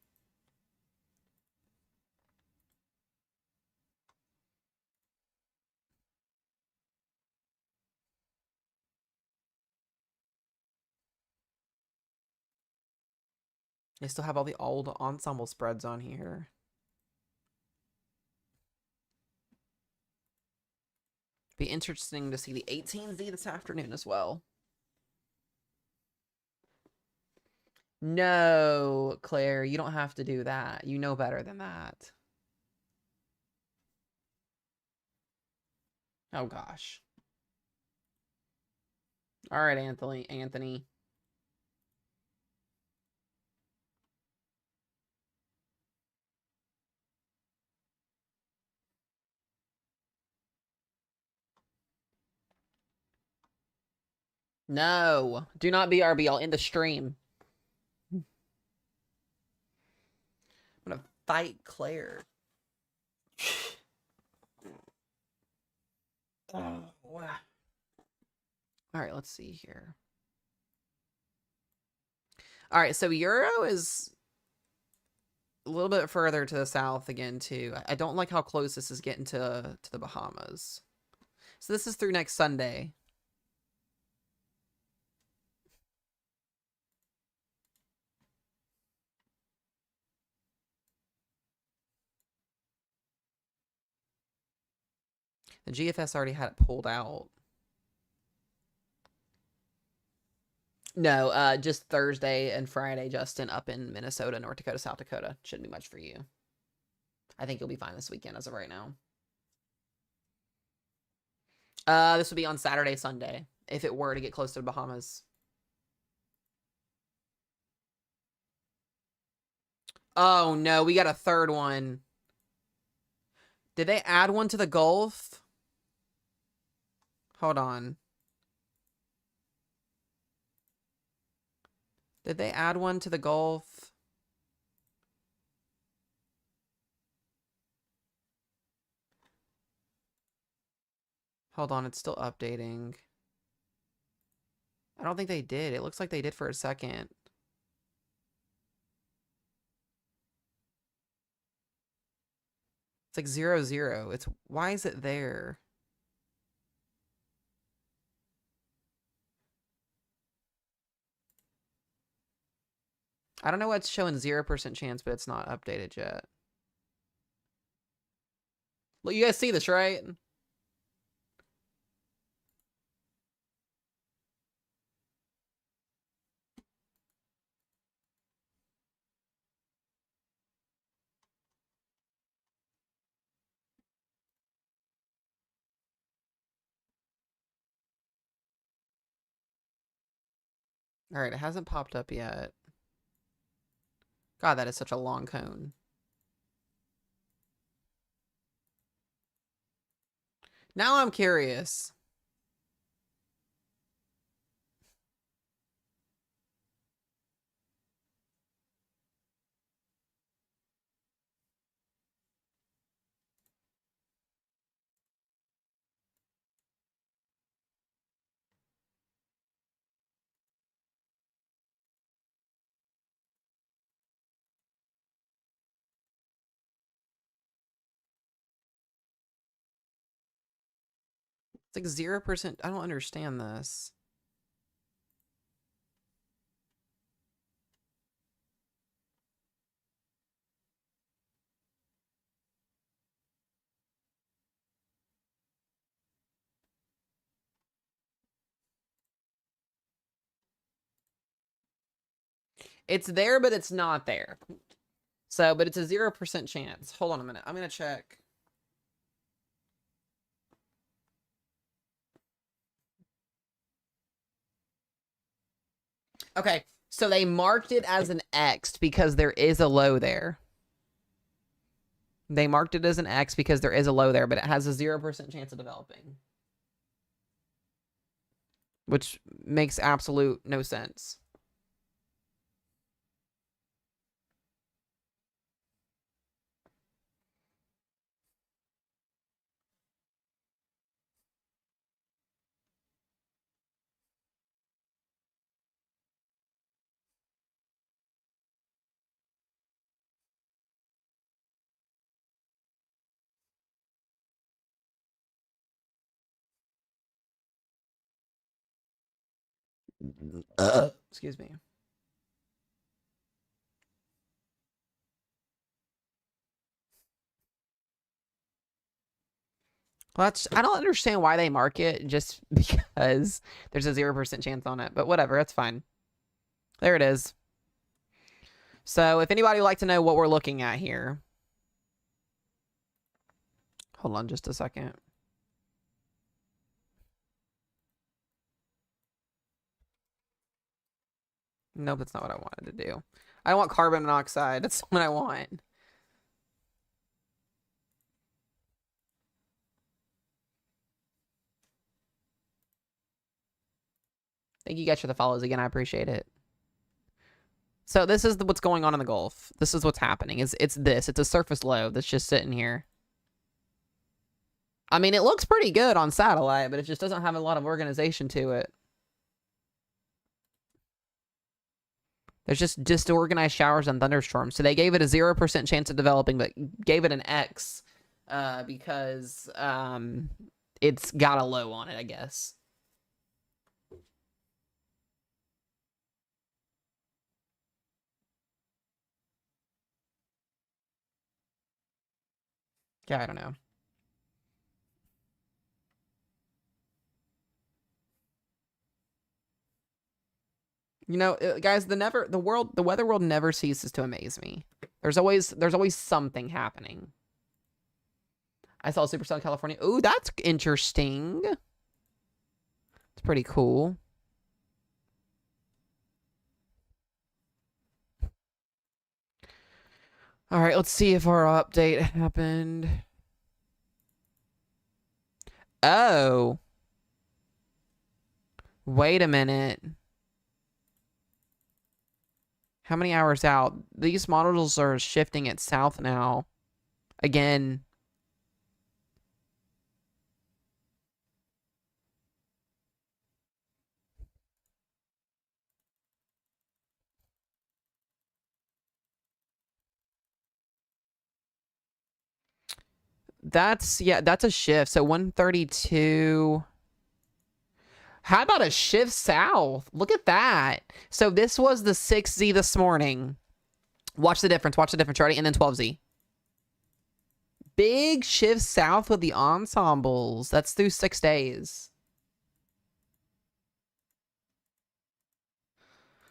They still have all the old ensemble spreads on here. Be interesting to see the 18Z this afternoon as well. No, Claire, you don't have to do that. You know better than that. Oh gosh. All right, Anthony. No, do not BRB. I'll end the stream. I'm gonna fight Claire. Oh, wow. All right, let's see here. All right, so Euro is a little bit further to the south again too. I don't like how close this is getting to the Bahamas. So this is through next Sunday. The GFS already had it pulled out. No, just Thursday and Friday, Justin, up in Minnesota, North Dakota, South Dakota. Shouldn't be much for you. I think you'll be fine this weekend as of right now. This would be on Saturday, Sunday, if it were to get close to the Bahamas. Oh no, we got a third one. Did they add one to the Gulf? Hold on. Did they add one to the Gulf? Hold on, it's still updating. I don't think they did. It looks like they did for a second. It's like 0, 0. It's why is it there? I don't know why it's showing 0% chance, but it's not updated yet. Look, you guys see this, right? All right, it hasn't popped up yet. God, that is such a long cone. Now I'm curious. It's like 0%. I don't understand this. It's there, but it's not there. So, but it's a 0% chance. Hold on a minute. I'm going to check. Okay, so they marked it as an X because there is a low there. They marked it as an X because there is a low there, but it has a 0% chance of developing. Which makes absolute no sense. Excuse me. Well, I don't understand why they mark it just because there's a 0% chance on it, but whatever, that's fine. There it is. So if anybody would like to know what we're looking at here. Hold on just a second. Nope, that's not what I wanted to do. I want carbon monoxide. That's what I want. Thank you guys for the follows again. I appreciate it. So this is what's going on in the Gulf. This is what's happening. It's a surface low that's just sitting here. I mean, it looks pretty good on satellite, but it just doesn't have a lot of organization to it. There's just disorganized showers and thunderstorms. So they gave it a 0% chance of developing, but gave it an X because it's got a low on it, I guess. Yeah, I don't know. You know, guys, the weather world never ceases to amaze me. There's always something happening. I saw Supercell in California. Ooh, that's interesting. It's pretty cool. All right, let's see if our update happened. Oh. Wait a minute. How many hours out? These models are shifting it south now. Again. That's a shift. So 132. How about a shift south? Look at that. So this was the 6Z this morning. Watch the difference. Watch the difference, Charlie. And then 12Z. Big shift south with the ensembles. That's through 6 days.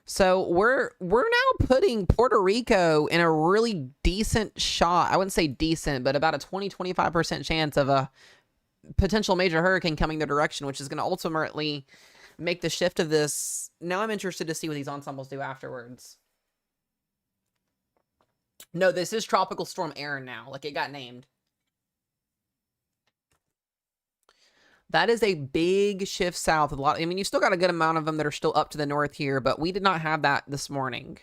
So we're now putting Puerto Rico in a really decent shot. I wouldn't say decent, but about a 20-25% chance of a potential major hurricane coming their direction, which is going to ultimately make the shift of this. Now I'm interested to see what these ensembles do afterwards. No, this is Tropical Storm Erin now. Like, it got named. That is a big shift south. A lot. I mean, you still got a good amount of them that are still up to the north here, but we did not have that this morning.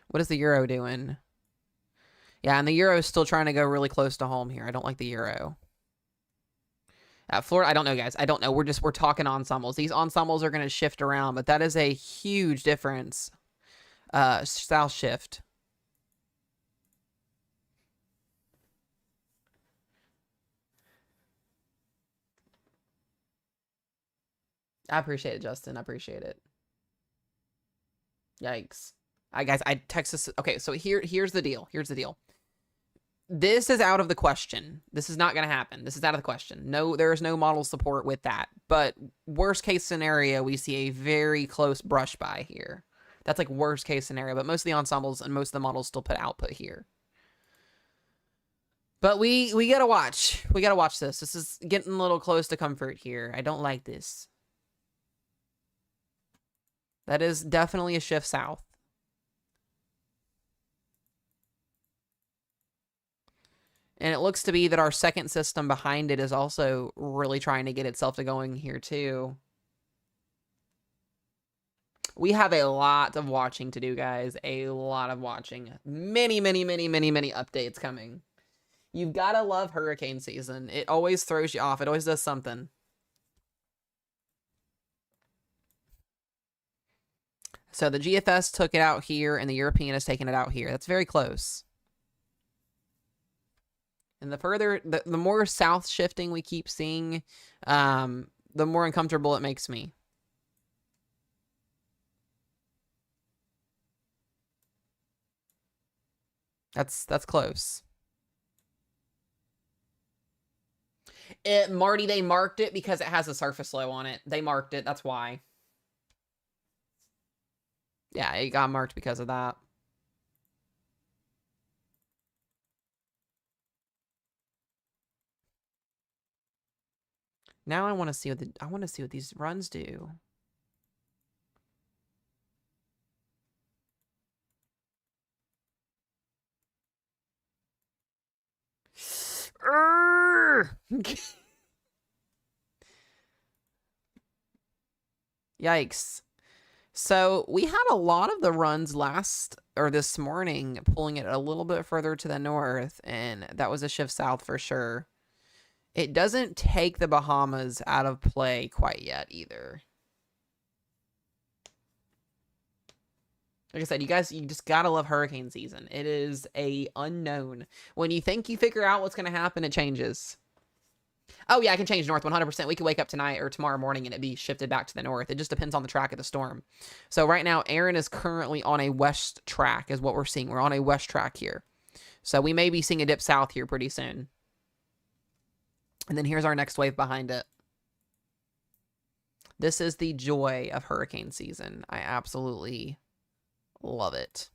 What is the Euro doing? Yeah, and the Euro is still trying to go really close to home here. I don't like the Euro. Florida, I don't know, guys. I don't know. We're talking ensembles. These ensembles are going to shift around, but that is a huge difference. South shift. I appreciate it, Justin. I appreciate it. Yikes. Guys, I text this. Okay, so here's the deal. Here's the deal. This is out of the question. This is not going to happen. This is out of the question. No, there is no model support with that. But worst case scenario, we see a very close brush by here. That's like worst case scenario. But most of the ensembles and most of the models still put output here. But we gotta watch. We gotta watch this. This is getting a little close to comfort here. I don't like this. That is definitely a shift south. And it looks to be that our second system behind it is also really trying to get itself to going here too. We have a lot of watching to do, guys. A lot of watching. Many updates coming. You've got to love hurricane season. It always throws you off. It always does something. So the GFS took it out here, and the European has taken it out here. That's very close. And the more south shifting we keep seeing, the more uncomfortable it makes me. That's close. Marty, they marked it because it has a surface low on it. They marked it. That's why. Yeah, it got marked because of that. Now I want to see what these runs do. Yikes. So we had a lot of the runs this morning pulling it a little bit further to the north, and that was a shift south for sure. It doesn't take the Bahamas out of play quite yet either. Like I said, you guys, you just gotta love hurricane season. It is a unknown. When you think you figure out what's gonna happen, it changes. Oh yeah, I can change north 100%. We could wake up tonight or tomorrow morning and it be shifted back to the north. It just depends on the track of the storm. So right now, Erin is currently on a west track is what we're seeing. We're on a west track here. So we may be seeing a dip south here pretty soon. And then here's our next wave behind it. This is the joy of hurricane season. I absolutely love it.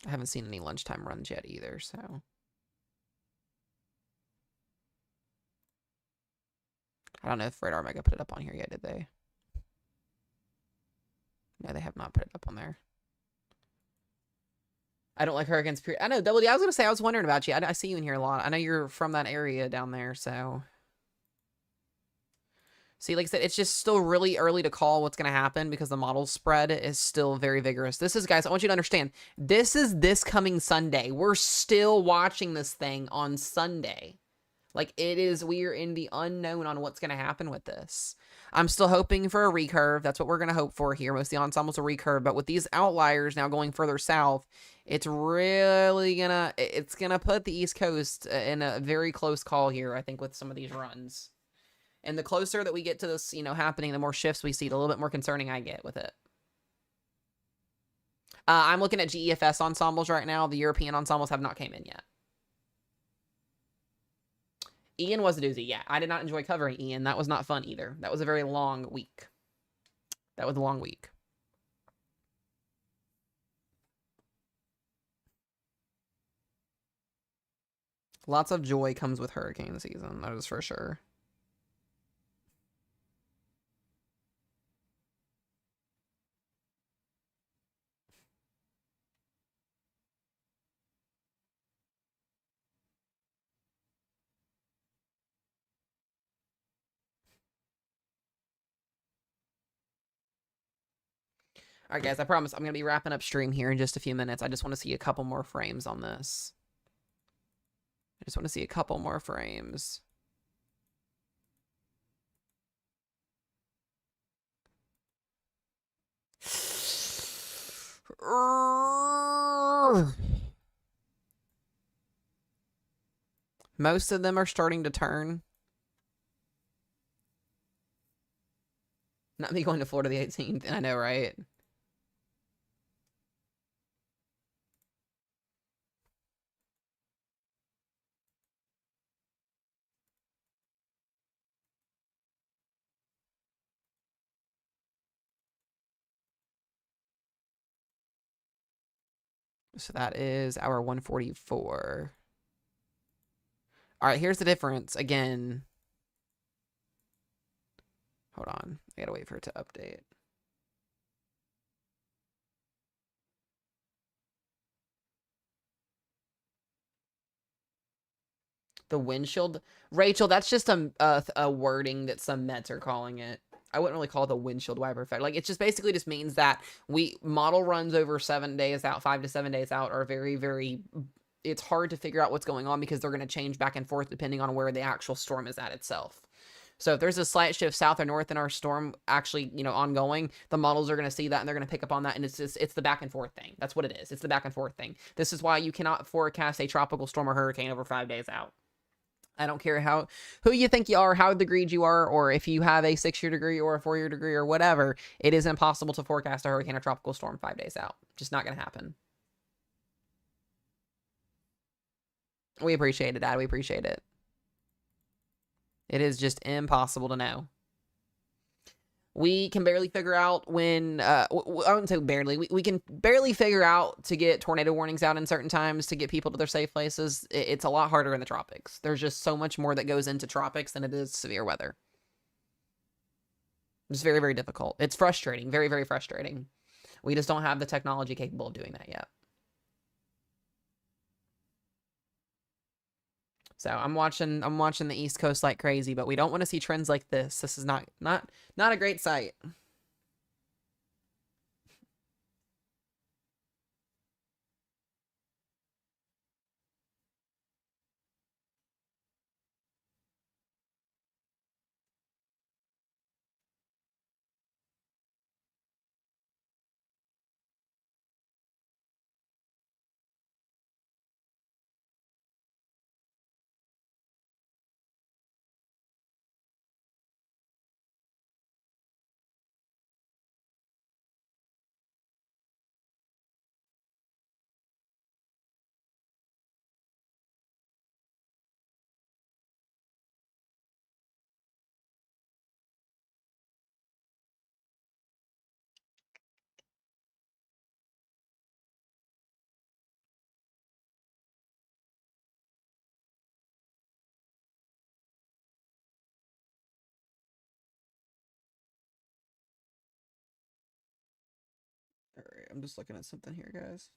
I haven't seen any lunchtime runs yet either, so. I don't know if Radar Mega put it up on here yet, did they? No, they have not put it up on there. I don't like hurricanes, period. I know, Double D, I was going to say, I was wondering about you. I see you in here a lot. I know you're from that area down there, so. See, like I said, it's just still really early to call what's going to happen because the model spread is still very vigorous. This is, guys, I want you to understand, this is this coming Sunday. We're still watching this thing on Sunday. Like, we're in the unknown on what's going to happen with this. I'm still hoping for a recurve. That's what we're going to hope for here. Most of the ensembles will recurve, but with these outliers now going further south, it's really it's going to put the East Coast in a very close call here, I think, with some of these runs. And the closer that we get to this, happening, the more shifts we see, the little bit more concerning I get with it. I'm looking at GEFS ensembles right now. The European ensembles have not came in yet. Ian was a doozy. Yeah, I did not enjoy covering Ian. That was not fun either. That was a very long week. That was a long week. Lots of joy comes with hurricane season. That is for sure. All right, guys, I promise I'm going to be wrapping up stream here in just a few minutes. I just want to see a couple more frames on this. I just want to see a couple more frames. Most of them are starting to turn. Not me going to Florida the 18th. I know, right? So that is our 144. All right, here's the difference. Again. Hold on. I gotta wait for it to update. The windshield. Rachel, that's just a wording that some Mets are calling it. I wouldn't really call it the windshield wiper effect. Like, it just basically just means that model runs over 7 days out, 5 to 7 days out are very, very, it's hard to figure out what's going on because they're going to change back and forth depending on where the actual storm is at itself. So if there's a slight shift south or north in our storm actually, ongoing, the models are going to see that and they're going to pick up on that. And it's the back and forth thing. That's what it is. It's the back and forth thing. This is why you cannot forecast a tropical storm or hurricane over 5 days out. I don't care who you think you are, how degreed you are, or if you have a 6-year degree or a 4-year degree or whatever, it is impossible to forecast a hurricane or tropical storm 5 days out. Just not gonna happen. We appreciate it, Dad. We appreciate it. It is just impossible to know. We can barely figure out when, I wouldn't say barely, we can barely figure out to get tornado warnings out in certain times to get people to their safe places. It's a lot harder in the tropics. There's just so much more that goes into tropics than it is severe weather. It's very, very difficult. It's frustrating. Very, very frustrating. We just don't have the technology capable of doing that yet. So I'm watching the East Coast like crazy, but we don't want to see trends like this. This is not a great sight. All right, I'm just looking at something here, guys.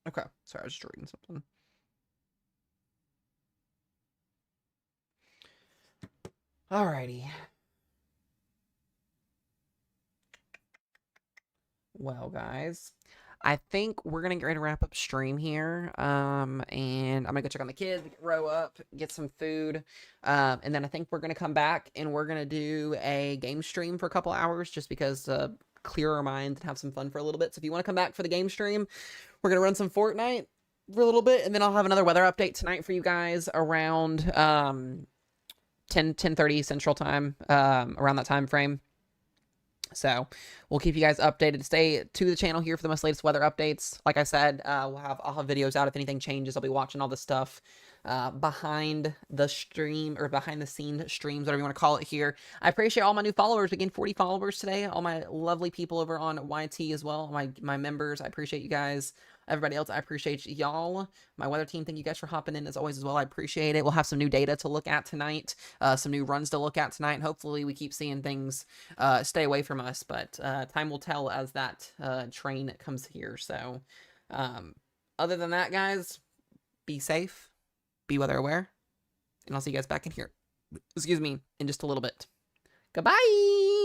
Okay, sorry, I was just reading something. Alrighty. Well, guys, I think we're gonna get ready to wrap up stream here. And I'm gonna go check on the kids, row up, get some food. And then I think we're gonna come back and we're gonna do a game stream for a couple hours just because clear our minds and have some fun for a little bit. So if you want to come back for the game stream, we're gonna run some Fortnite for a little bit, and then I'll have another weather update tonight for you guys around 10:30 Central Time, around that time frame. So we'll keep you guys updated. Stay to the channel here for the most latest weather updates. Like I said, I'll have videos out if anything changes. I'll be watching all the stuff behind the stream, or behind the scene streams, whatever you want to call it here. I appreciate all my new followers. We gained 40 followers today. All my lovely people over on YT as well. My members. I appreciate you guys. Everybody else, I appreciate y'all. My weather team, thank you guys for hopping in as always as well. I appreciate it. We'll have some new data to look at tonight, some new runs to look at tonight. Hopefully we keep seeing things stay away from us, but time will tell as that train comes here. So other than that, guys, be safe, be weather aware, and I'll see you guys back in here, excuse me, in just a little bit. Goodbye!